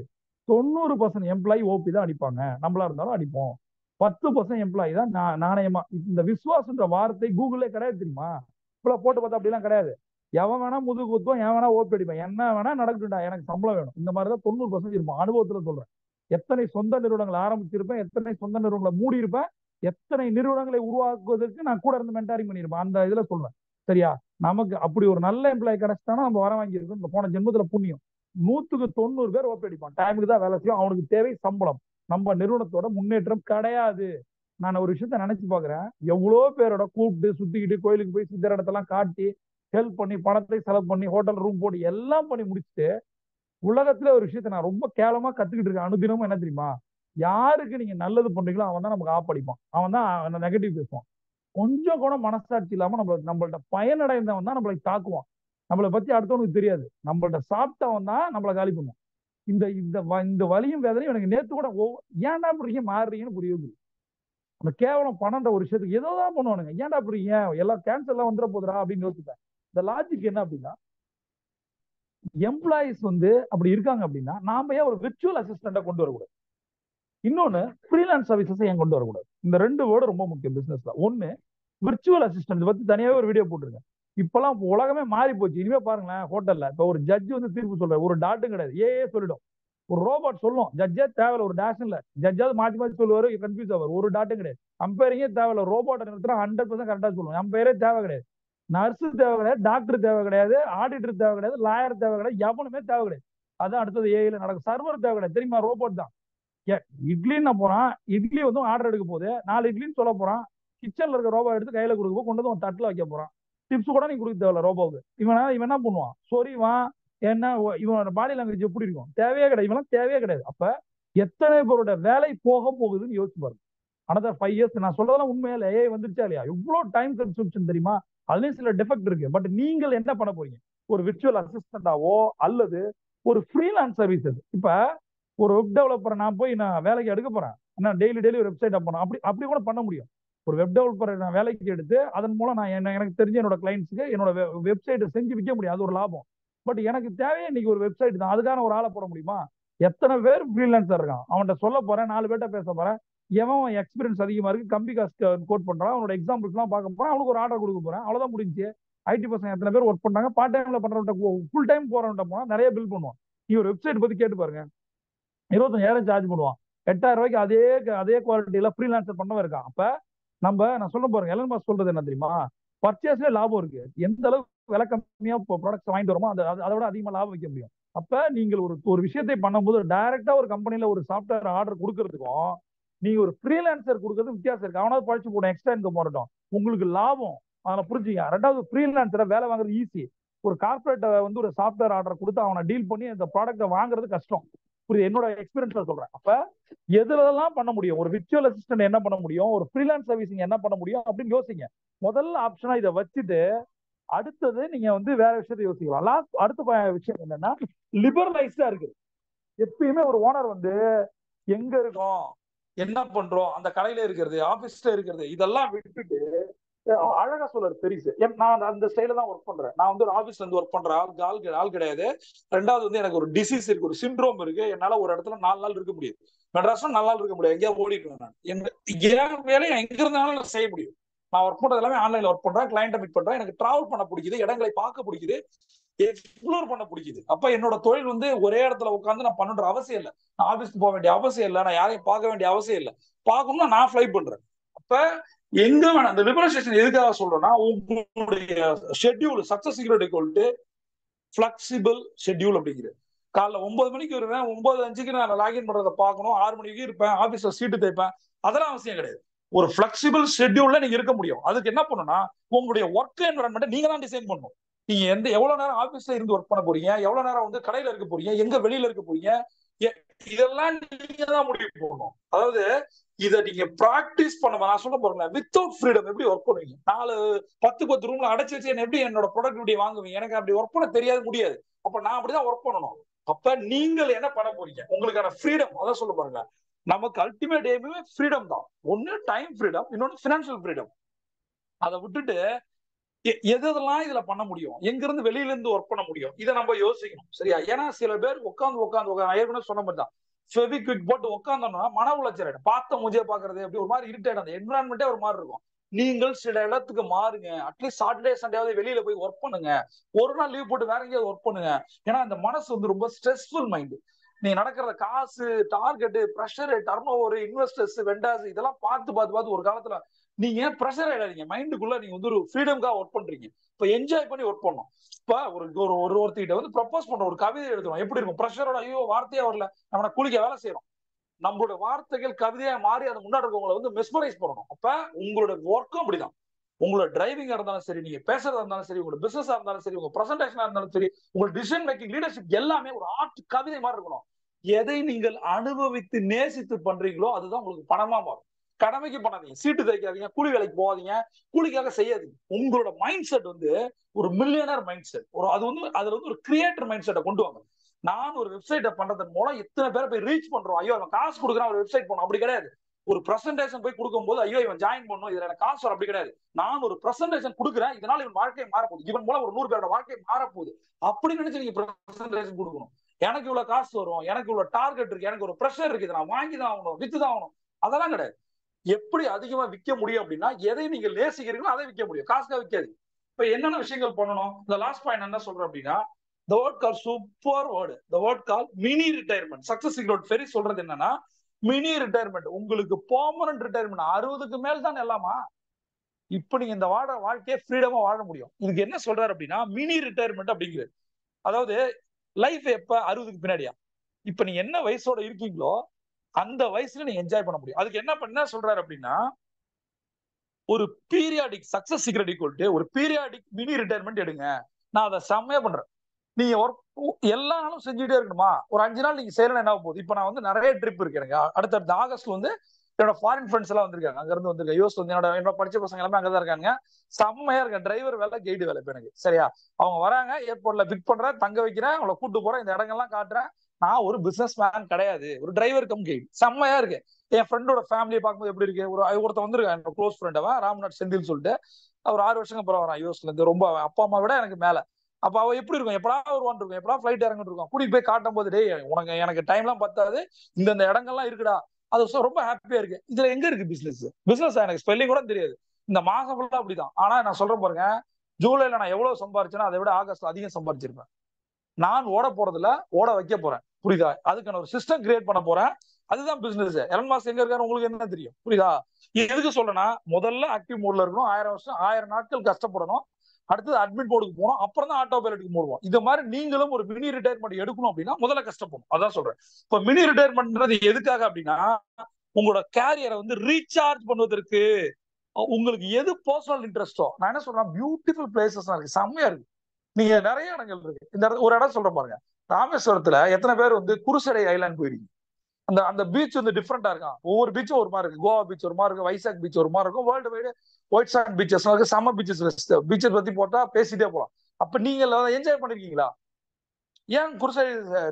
90% எம்ப்ளாயி ஓபி தான் அடிப்பாங்க, நம்மளா இருந்தாலும் அடிப்போம். 10% எம்ப்ளாயி தான் நாணயமா. இந்த விசுவாசன்ற வார்த்தை கூகுளே கிடையாது தெரியுமா? இப்ப போட்டு பார்த்தா அப்படிலாம் கிடையாது. எவன் வேணா முதுகு குத்தும், எவன் வேணா ஓபி அடிப்பான், என்ன வேணா நடக்கட்டும்டா, எனக்கு சம்பளம் வேணும், இந்த மாதிரிதான் 90% இருப்போம். அனுபவத்துல சொல்றேன். எத்தனை சொந்த நிறுவனங்கள் ஆரம்பிச்சிருப்பேன், எத்தனை சொந்த நிறுவனங்களை மூடி இருப்பேன், எத்தனை நிறுவனங்களை உருவாக்குவதற்கு நான் கூட இருந்து மென்டாரிங் பண்ணியிருப்பேன். அந்த இதுல சொல்றேன். சரியா? நமக்கு அப்படி ஒரு நல்ல எம்ப்ளாயி கிடைச்சிட்டானா நம்ம வர வாங்கியிருக்கோம். இந்த போன ஜென்மத்துல புண்ணியம். 100க்கு 90 பேர் ஓப்பி அடிப்பான். டைமுக்கு தான் வேலை செய்யும், அவனுக்கு தேவை சம்பளம். நம்ம நிறுவனத்தோட முன்னேற்றம் கிடையாது. நான் ஒரு விஷயத்த நினைச்சு பாக்குறேன், எவ்வளோ பேரோட கூப்பிட்டு சுத்திக்கிட்டு கோயிலுக்கு போய் சித்தர் இடத்தெல்லாம் காட்டி ஹெல்ப் பண்ணி பணத்தை செலவு பண்ணி ஹோட்டல் ரூம் போட்டு எல்லாம் பண்ணி முடிச்சுட்டு, உலகத்துல ஒரு விஷயத்த நான் ரொம்ப கேவலமா கத்துக்கிட்டு இருக்கேன் அனுதினமும். என்ன தெரியுமா? யாருக்கு நீங்க நல்லது பண்றீங்களோ அவன் தான் நமக்கு ஆப்படிப்பான், அவன் தான் நெகட்டிவ் பேசுவான். கொஞ்சம் கூட மனசாட்சி இல்லாம நம்மள்ட்ட பயனடைந்தவன் தான் நம்மளை தாக்குவான். நம்மளை பத்தி அடுத்தவனுக்கு தெரியாது. நம்மள்ட்ட சாப்பிட்டவன் தான் நம்மளை காலி பண்ணுவான். இந்த இந்த இந்த வலியும் வேதனையும் எனக்கு நேத்து கூட ஏன்டா இப்படி மாறுறீங்கன்னு புரியுது. அந்த கேவலம் பணம்ன்ற ஒரு விஷயத்துக்கு ஏதோ தான் பண்ணுவானுங்க. ஏன்டா இப்படி, ஏன் எல்லாம் கேன்சர் எல்லாம் வந்துட போதுடா அப்படின்னு யோசிப்பேன். இந்த லாஜிக் என்ன அப்படின்னா, எம்ப்ளாயிஸ் அப்படி இருக்காங்க அப்படின்னா நாம ஏன் ஒரு விர்ச்சுவல் அசிஸ்டண்டா கொண்டு வரக்கூடாது? இன்னொன்னு, ஃப்ரீலான்ஸ் சர்வீசஸ் ஏன் கொண்டு வரக்கூடாது? இந்த ரெண்டு வேர்டு ரொம்ப முக்கியம் பிசினஸ்ல. ஒன்னு, விர்ச்சுவல் அசிஸ்டன்ட் பத்தி தனியாவே ஒரு வீடியோ போட்டிருக்கேன். இப்பெல்லாம் உலகமே மாறி போச்சு. இனிமே பாருங்களேன், ஹோட்டல்ல இப்ப ஒரு ஜட்ஜ் தீர்ப்பு சொல்ற ஒரு டாட்டும் கிடையாது, சொல்லிடும். ஒரு ரோபோட் சொல்லும், ஜட்ஜே தேவையில்ல, ஒரு டேஷ் இல்ல, ஜட்ஜாவது மாத்தி மாத்தி சொல்லுவாரு, கன்ஃபியூஸ் ஆவார். ஒரு டாட்டும் கிடையாது, அம்பையரிங்கே தேவையில்ல. ரோபோட்டை நிறுத்தினா 100% கரெக்டா சொல்லுவோம். அம்பையரே தேவை கிடையாது, நர்ஸு தேவை கிடையாது, டாக்டர் தேவை கிடையாது, ஆடிட்டர் தேவை கிடையாது, லாயர் தேவை கிடையாது, எவனுமே தேவை கிடையாது. அதான் அடுத்தது ஏஐல நடக்கும். சர்வர் தேவை கிடையாது, தெரியுமா? ரோபோட் தான். இட்லின்னு போறான், இட்லி ஆர்டர் எடுக்க போகுது, 4 இட்லின்னு சொல்ல போறான், கிச்சன்ல இருக்க ரோபோ எடுத்து கையில கொடுக்க கொண்டு வந்து தட்டுல வைக்க போறான். டிப்ஸ் கூட நீ கொடுக்க தேவையில்ல ரோபோவுக்கு. இவன் என்ன பண்ணுவான், சொரிவான். என்ன இவனோட பாடி லாங்குவேஜ் எப்படி இருக்கும்? தேவையே கிடையாது, இவெல்லாம் தேவையே கிடையாது. அப்ப எத்தனை பேரோட வேலை போக போகுதுன்னு யோசிச்சு பாருங்க. Another 5 years. நான் சொல்றதெல்லாம் உண்மையில ஏஐ வந்துருச்சா இல்லையா? இவ்வளவு டைம் கன்சம்ஷன் தெரியுமா? அதுலயும் சில டிஃபெக்ட் இருக்கு. பட் நீங்கள் என்ன பண்ண போறீங்க? ஒரு விர்ச்சுவல் அசிஸ்டண்டாவோ அல்லது ஒரு ஃப்ரீலான்ஸ் சர்வீசஸ். இப்ப ஒரு வெப் டெவலப்பரை நான் போய் வேலைக்கு எடுக்க போறேன், நான் டெய்லி ஒரு வெப்சைட் பண்ணணும், அப்படி கூட பண்ண முடியும். ஒரு வெப் டெவலப்பரை நான் வேலைக்கு எடுத்து அதன் மூலம் நான் எனக்கு தெரிஞ்ச என்னோட கிளைண்ட்ஸுக்கு என்னோட வெப்சைட்டை செஞ்சு விற்க முடியும், அது ஒரு லாபம். பட் எனக்கு தேவையே இன்னைக்கு ஒரு வெப்சைட் தான். அதுக்கான ஒரு ஆளை போட முடியுமா? எத்தனை பேர் ஃப்ரீலான்சர் இருக்கான், அவன்கிட்ட சொல்ல போறேன், 4 பேர்ட்ட பேச போறேன், எவன் எக்ஸ்பீரியன்ஸ் அதிகமா இருக்கு, கம்பி காஸ்ட் கோட் பண்றான், அவனோட எக்ஸாம்பிள்ஸ் எல்லாம் பார்க்க போறேன், அவனுக்கு ஒரு ஆர்டர் கொடுக்க போறேன், அவ்வளவுதான் முடிஞ்சு. ஐடி பசங்க எத்தனை பேர் ஒர்க் பண்றாங்க, பார்ட் டைம்ல பண்றவன்ட்ட ஃபுல் டைம் போறவன்ட்ட போனா நிறைய பில் பண்ணுவான். நீ ஒரு வெப்சைட் பத்தி கேட்டு பாருங்க, 25,000 சார்ஜ் பண்ணுவான். 8,000 ரூபாய்க்கு அதே குவாலிட்டியில ஃப்ரீலான்சர் பண்ணவன் இருக்கான். அப்ப நான் சொல்ல பாருங்க, எலன் மாஸ்க் சொல்றது என்ன தெரியுமா? பர்ச்சேஸ்ல லாபம் இருக்கு. எந்த அளவுக்கு விலை கம்மியா ப்ராடக்ட்ஸ் வாங்கிட்டு வரோமோ அதை விட அதிகமா லாபம் வைக்க முடியும். அப்ப நீங்கள் ஒரு விஷயத்தை பண்ணும்போது டைரக்டா ஒரு கம்பெனில ஒரு சாஃப்ட்வேர் ஆர்டர் கொடுக்கறதுக்கும் நீங்க ஒரு ஃப்ரீலான்சர் கொடுக்கறது வித்தியாசம் இருக்கு. அவனாவது பழிச்சு போடும், எக்ஸ்ட்ரா இன்கம் வரட்டும், உங்களுக்கு லாபம். அதை புரிஞ்சுங்க. ரெண்டாவது, ஃப்ரீலான்சரை வேலை வாங்குறது ஈஸி. ஒரு கார்பரேட் ஒரு சாஃப்ட்வேர் ஆர்டர் கொடுத்து அவனை டீல் பண்ணி அந்த ப்ராடக்ட்டை வாங்குறது கஷ்டம். புரியுது? என்னோட எக்ஸ்பீரியன்ஸ்ல சொல்றேன். அப்ப எதுலலாம் பண்ண முடியும்? ஒரு விர்ச்சுவல் அசிஸ்டன்ட் என்ன பண்ண முடியும், ஒரு ஃப்ரீலான்ஸ் சர்வீசிங் என்ன பண்ண முடியும் அப்படின்னு யோசிங்க. முதல்ல ஆப்ஷனா இதை வச்சுட்டு அடுத்தது நீங்க வேற விஷயத்தை யோசிக்கலாம். அடுத்த விஷயம் என்னன்னா, லிபரலைஸ்டா இருக்கு. எப்பயுமே ஒரு ஓனர் எங்க இருக்கோம், என்ன பண்றோம், அந்த கடையில இருக்கிறது, ஆபீஸ்ல இருக்கிறது, இதெல்லாம் விட்டுட்டு அழகா சொல்றாரு பெரிசு. நான் அந்த ஸ்டைல தான் ஒர்க் பண்றேன். நான் ஒரு ஆபீஸ்ல ஒர்க் பண்ற ஆள் கிடையாது. ரெண்டாவது எனக்கு ஒரு டிசீஸ் இருக்கு, ஒரு சிண்ட்ரோம் இருக்கு, என்னால ஒரு இடத்துல 4 நாள் இருக்க முடியாது. மெட்ராஸ்ல நல்லா இருக்க முடியாது, எங்கேயா ஓடிடுவேன் நான். என் வேலையை எங்க இருந்தாலும் நான் செய்ய முடியும். நான் ஒர்க் பண்றது எல்லாமே ஆன்லைன்ல ஒர்க் பண்றேன், கிளைண்ட்டை மீட் பண்றேன், எனக்கு டிராவல் பண்ண பிடிக்குது, இடங்களை பார்க்க பிடிக்குது, எக்ஸ்ப்ளோர் பண்ண பிடிக்குது. அப்ப என்னோட தொழில் வந்து ஒரே இடத்துல உட்காந்து நான் பண்ணுற அவசியம் இல்லை, நான் ஆபீஸ்க்கு போக வேண்டிய அவசியம் இல்லை, நான் யாரையும் பார்க்க வேண்டிய அவசியம் இல்லை. பார்க்கணும்னா நான் ஃபிளை பண்றேன். அப்ப எங்க வேணா அந்த லிபரலைசேஷன் எதுக்காக சொல்றேன்னா, உங்களுடைய schedule success secret equal flexible schedule அப்படிங்கிறது. காலைல 9 மணிக்கு வருவேன், 9:05 நான் லாகின் பண்றதை பார்க்கணும், 6 மணிக்கு இருப்பேன், ஆபீஸ்ல சீட்டு தைப்பேன், அதெல்லாம் அவசியம் கிடையாது. ஒரு ஃபிளெக்சிபிள் ஷெட்யூல்ல நீங்க இருக்க முடியும். அதுக்கு என்ன பண்ணணும்னா, உங்களுடைய ஒர்க் என்வரன்மெண்ட் நீங்க தான் டிசைன் பண்ணணும். நீங்க எவ்வளவு நேரம் ஆபீஸ்ல இருந்து ஒர்க் பண்ண போறீங்க, எவ்வளவு நேரம் வந்து கடையில இருக்க போறீங்க, எங்க வெளியில இருக்க போறீங்க, இதெல்லாம் நீங்க தான் முடிவு பண்ணணும். அதாவது இதை நீங்க பிராக்டிஸ் பண்ண, நான் சொல்ல போறேன், வித்தவுட் ஃப்ரீடம் எப்படி ஒர்க் பண்ணுவீங்க? 10 ரூம்ல அடைச்சு வச்சு எப்படி என்னோட ப்ரொடக்டிவிட்டி வாங்குவீங்க? எனக்கு அப்படி ஒர்க் பண்ண தெரியாது, முடியாது. அப்ப நான் அப்படிதான் ஒர்க் பண்ணணும். அப்ப நீங்கள் என்ன பண்ண போறீங்க? உங்களுக்கான ஃப்ரீடம், அதான் சொல்ல பாருங்க. நமக்கு அல்டிமேட் எய்மே ஃப்ரீடம் தான். ஒன்னு டைம் ஃப்ரீடம், இன்னொன்னு பினான்சியல் ஃப்ரீடம். அதை விட்டுட்டு எதெல்லாம் இதுல பண்ண முடியும், எங்க இருந்து வெளியில இருந்து ஒர்க் பண்ண முடியும், இதை நம்ம யோசிக்கணும். சரியா? ஏன்னா சில பேர் உட்காந்து ஏற்கனவே சொன்ன மாதிரி தான், ஃபெவிக்விக் போட்டு உட்காந்தோம்னா மன உளைச்சல் ஆயிடும். பார்த்த மூஞ்சியை பாக்குறது அப்படி ஒரு மாதிரி இரிட்டேட், அந்த என்விரான்மெண்டே ஒரு மாதிரி இருக்கும். நீங்கள் சில இடத்துக்கு மாறுங்க. அட்லீஸ்ட் சாட்டர்டே சண்டேவாவது வெளியில போய் ஒர்க் பண்ணுங்க. ஒரு நாள் லீவ் போட்டு வேற எங்கேயாவது ஒர்க் பண்ணுங்க. ஏன்னா அந்த மனசு வந்து ரொம்ப ஸ்ட்ரெஸ்ஃபுல் மைண்ட். நீங்க நடக்கிற காசு, target, pressure, turn over, investors, வெண்டாஸ், இதெல்லாம் பார்த்து ஒரு காலத்துல நீங்க ப்ரெஷர் ஆயிடாதீங்க. மைண்டுக்குள்ள நீங்க வந்து ஒரு ஃப்ரீடம்காக ஒர்க் பண்றீங்க. இப்ப என்ஜாய் பண்ணி ஒர்க் பண்ணணும். இப்ப ஒருத்தர்கிட்ட வந்து ப்ரப்போஸ் பண்ற ஒரு கவிதை எழுதணும், எப்படி இருக்கும்? ப்ரெஷரோட, ஐயோ வார்த்தையா வரல, நம்ம கூலிக்க வேலை செய்யறோம். நம்மளோட வார்த்தைகள் கவிதையா மாறி அதை முன்னாடி இருக்கவங்களை வந்து மெஸ்மரைஸ் பண்ணணும். அப்ப உங்களோட ஒர்க்கும் அப்படிதான். உங்களோட டிரைவிங்கா இருந்தாலும் சரி, நீங்க பேசுறதா இருந்தாலும் சரி, உங்களோட பிசினஸா இருந்தாலும் சரி, உங்க பிரசன்டேஷனா இருந்தாலும் சரி, உங்களோட டிசிஷன் மேக்கிங், லீடர்ஷிப் எல்லாமே ஒரு ஆர்ட் கவிதை மாதிரி இருக்கணும். எதை நீங்கள் அனுபவித்து நேசித்து பண்றீங்களோ அதுதான் உங்களுக்கு பணமா மாறும். கடமைக்கு பண்ணாதீங்க, சீட்டு தைக்காதீங்க, கூலி வேலைக்கு போகாதீங்க, கூலிக்காக செய்யாதீங்க. உங்களோட மைண்ட் செட் வந்து ஒரு மில்லியனர் மைண்ட் செட். அதுல வந்து ஒரு கிரியேட்டர் மைண்ட் செட்டை கொண்டு வாங்க. நான் ஒரு வெப்சைட்டை பண்றதன் மூலம் எத்தனை பேரை போய் ரீச் பண்றோம், ஐயோ அவன் காசு கொடுக்குறான் ஒரு வெப்சைட் பண்ணும், அப்படி கிடையாது. ஒரு பிரசன்டேஷன் போய் கொடுக்கும் போது ஐயோ இவன் ஜாயின் பண்ணும், இதுல எனக்கு காசு வரும், அப்படி கிடையாது. நான் ஒரு பிரசன்டேஷன் கொடுக்குறேன், இதனால இவன் வாழ்க்கையை மாறப்போகுது, இவன் மூலம் ஒரு 100 பேரோட வாழ்க்கையை மாறப்போகுது, அப்படி நினைச்சு நீங்க பிரசன்டேஷன் கொடுக்கணும். எனக்கு இவ்வளவு காசு வரும், எனக்கு இவ்வளவு டார்கெட் இருக்கு, எனக்கு ஒரு ப்ரெஷர் இருக்கு, நான் வாங்கி தான் ஆகணும், வித்து தான் ஆகணும், அதெல்லாம் கிடையாது. எப்படி அதிகமா விற்க முடியும் அப்படின்னா, எதை நீங்க நேசிக்கிறீங்களோ அதை விற்க முடியும், காசுக்காக விற்காது. இப்ப என்னென்ன விஷயங்கள் பண்ணணும்? இந்த லாஸ்ட் பாயிண்ட் என்ன சொல்றேன் அப்படின்னா, the word called super word, the word called mini retirement. Success secret ferry சொல்றது என்னன்னா, மினி ரிட்டையர்மெண்ட். உங்களுக்கு பெர்மனன்ட் ரிட்டையர்மெண்ட் 60க்கு மேல் தான் எல்லாமா. இப்ப நீங்க இந்த வாழ்க்கையை ஃப்ரீடமா வாழ முடியும். இதுக்கு என்ன சொல்றாரு அப்படின்னா, மினி ரிட்டையர்மெண்ட் அப்படிங்கிறது. அதாவது லைஃப் எப்ப 60க்கு பின்னாடியா, இப்ப நீங்க என்ன வயசோட இருக்கீங்களோ அந்த வயசுல நீங்க என்ஜாய் பண்ண முடியும். அதுக்கு என்ன சொல்றாரு அப்படின்னா, ஒரு பீரியாடிக் சக்சஸ் சீக்ரெட் ஈக்குவல் ஒரு பீரியாடிக் மினி ரிட்டையர்மெண்ட் எடுங்க. நான் அதை செம்மையா பண்றேன். நீங்க ஒர்க் எல்லா நாளும் செஞ்சுட்டே இருக்கணுமா? ஒரு 5 நாள் நீங்க செய்யலாம், என்ன போகுது? இப்ப நான் வந்து நிறைய ட்ரிப் இருக்கு எனக்கு. அடுத்த ஆகஸ்ட்ல வந்து என்னோட ஃபாரின் ஃப்ரெண்ட்ஸ் எல்லாம் வந்திருக்காங்க, அங்க இருந்து வந்திருக்காங்க. யூஎஸ் வந்து என்னோட படிச்ச பசங்க எல்லாமே அங்கதான் இருக்காங்க. செம்மையா இருக்கேன். டிரைவர் வேலை, கைடு வேலை இப்ப எனக்கு. சரியா? அவங்க வராங்க, ஏர்போர்ட்ல பிக் பண்றேன், தங்க வைக்கிறேன், அவங்களை கூட்டு போறேன், இந்த இடங்கள்லாம் காட்டுறேன். நான் ஒரு பிசினஸ் மேன் கிடையாது, ஒரு டிரைவர் கம் கைடு. செம்மையா இருக்கு. என் ஃப்ரெண்டோட ஃபேமிலியை பார்க்கும்போது எப்படி இருக்கு? ஒருத்தர் வந்திருக்கான், என்னோட க்ளோஸ் ஃப்ரெண்ட், அவன் ராம்நாத் செந்தில் சொல்லிட்டு. அவர் 6 வருஷம் அப்புறம் வரான் யூஎஸ்ல இருந்து. ரொம்ப அப்பா அம்மா விட எனக்கு மேல. அப்ப அவ எப்படி இருக்கும்? எப்படா வருவான் இருக்கும், எப்படா ஃபிளைட் இறங்கிட்டு இருக்கும். கூட்டிட்டு போய் காட்டும் போது, டேய் எனக்கு டைம் எல்லாம் பத்தாது, இந்த இடங்கள்லாம் இருக்குடா, அது ரொம்ப ஹாப்பியா இருக்கு. இதுல எங்க இருக்கு பிசினஸ்? எனக்கு ஸ்பெல்லிங் கூட தெரியாது. இந்த மாசம் ஃபுல்லா அப்படிதான். ஆனா நான் சொல்றேன் பாருங்க, ஜூலைல நான் எவ்வளவு சம்பாரிச்சேன்னா அதை விட ஆகஸ்ட்ல அதிகம் சம்பாரிச்சிருப்பேன். நான் ஓட போறதுல ஓட வைக்க போறேன், புரியுதா? அதுக்கான ஒரு சிஸ்டம் கிரியேட் பண்ண போறேன். அதுதான் பிசினஸ். எலன் மாஸ்க் எங்க இருக்காரு உங்களுக்கு என்ன தெரியும், புரியுதா? எதுக்கு சொல்றேன்னா, முதல்ல ஆக்டிவ் மோட்ல இருக்கணும், 1000 நாட்கள் கஷ்டப்படணும், அடுத்தது அட்மிட் போர்டுக்கு போகணும், அப்புறம் தான் ஆட்டோ பைலட்டுக்கு போடுவோம். இந்த மாதிரி நீங்களும் ஒரு மினி ரிட்டையர்மெண்ட் எடுக்கணும் அப்படின்னா முதல்ல கஷ்டப்படும். அதான் சொல்றேன். இப்ப மினி ரிட்டையர்மெண்ட்ன்றது எதுக்காக அப்படின்னா, உங்களோட கேரியரை வந்து ரீசார்ஜ் பண்ணுவதற்கு. உங்களுக்கு எது பர்சனல் இன்ட்ரெஸ்டோ, நான் என்ன சொல்றேன், பியூட்டிஃபுல் பிளேசஸ் இருக்கு, செம்மையா இருக்கு. நீங்க நிறைய இடங்கள் இருக்கு. இந்த ஒரு இடம் சொல்றேன் பாருங்க, ராமேஸ்வரத்துல எத்தனை பேர் வந்து குருசடை ஐலாண்ட் போயிருக்கீங்க? அந்த பீச் வந்து டிஃப்ரெண்டா இருக்கும். ஒவ்வொரு பீச்சும் ஒரு மாதிரி இருக்கு. கோவா பீச் ஒரு மாதிரி இருக்கும், வைசாக் பீச் ஒரு மாதிரி இருக்கும், world wide white sand beaches இருக்கு, சம்ம பீச்சஸ் பத்தி போட்டா பேசிட்டே போலாம். அப்ப நீங்க என்ஜாய் பண்ணிருக்கீங்களா? ஏன் குருசை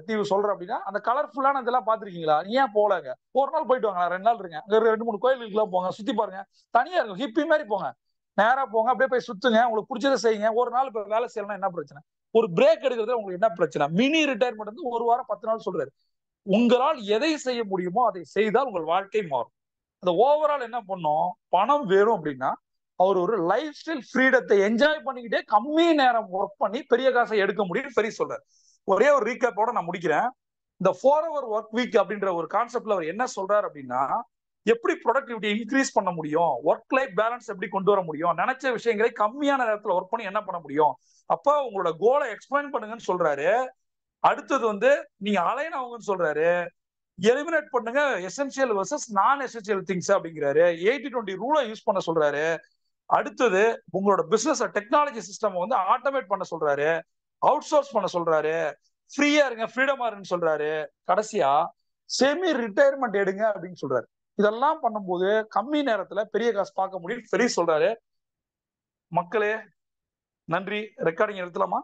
தீவு சொல்றேன் அப்படின்னா, அந்த கலர்ஃபுல்லான இதெல்லாம் பாத்திருக்கீங்களா? ஏன் போலங்க? ஒரு நாள் போயிட்டு வாங்க, 2 நாள் இருங்க, அங்க 2-3 கோயிலுக்குலாம் போங்க, சுத்தி பாருங்க, தனியா இருக்கும், ஹிப்பி மாதிரி போங்க, நேரா போங்க, அப்படியே போய் சுத்துங்க, உங்களுக்கு பிடிச்சதை செய்யுங்க. ஒரு நாள் இப்ப வேலை செய்யலாம், என்ன பிரச்சனை? ஒரு பிரேக் எடுக்கிறது உங்களுக்கு என்ன பிரச்சனை? மினி ரிட்டையர்மெண்ட் வந்து 1 வாரம் 10 நாள் சொல்றாரு. உங்களால் எதை செய்ய முடியுமோ அதை செய்தால் உங்கள் வாழ்க்கை மாறும். அந்த ஓவரால் என்ன பண்ணும், பணம் வேணும் அப்படின்னா அவர் ஒரு லைஃப் ஸ்டைல் ஃப்ரீடத்தை என்ஜாய் பண்ணிக்கிட்டே கம்மி நேரம் ஒர்க் பண்ணி பெரிய காசை எடுக்க முடியும்னு பெரிய சொல்றாரு. ஒரே ஒரு ரீகேப்போட நான் முடிக்கிறேன். இந்த 4 hour ஒர்க் வீக் அப்படின்ற ஒரு கான்செப்ட்ல அவர் என்ன சொல்றாரு அப்படின்னா, எப்படி ப்ரொடக்டிவிட்டி இன்க்ரீஸ் பண்ண முடியும், ஒர்க் லைஃப் பேலன்ஸ் எப்படி கொண்டு வர முடியும், நினைச்ச விஷயங்களை கம்மியான நேரத்துல ஒர்க் பண்ணி என்ன பண்ண முடியும், அப்ப உங்களோட கோலை எக்ஸ்பிளைன் பண்ணுங்கன்னு சொல்றாரு. அடுத்தது வந்து நீங்க அலைன் ஆகுங்கன்னு சொல்றாரு. எலிமினேட் பண்ணுங்க எசென்சியல் வெர்சஸ் நான் எசென்சியல் திங்ஸ் அப்படிங்கிறாரு. 80-20 ரூலை யூஸ் பண்ண சொல்றாரு. அடுத்தது உங்களோட பிசினஸ் டெக்னாலஜி சிஸ்டம் வந்து ஆட்டோமேட் பண்ண சொல்றாரு, அவுட் சோர்ஸ் பண்ண சொல்றாரு, ஃப்ரீயா இருங்க, ஃப்ரீடமா இருங்கன்னு சொல்றாரு. கடைசியா செமி ரிட்டையர்மெண்ட் எடுங்க அப்படின்னு சொல்றாரு. இதெல்லாம் பண்ணும்போது கம்மி நேரத்துல பெரிய காசு பார்க்க முடியும் பெரிய சொல்றாரு. மக்களே நன்றி. ரெக்கார்டிங் எடுத்துலாமா?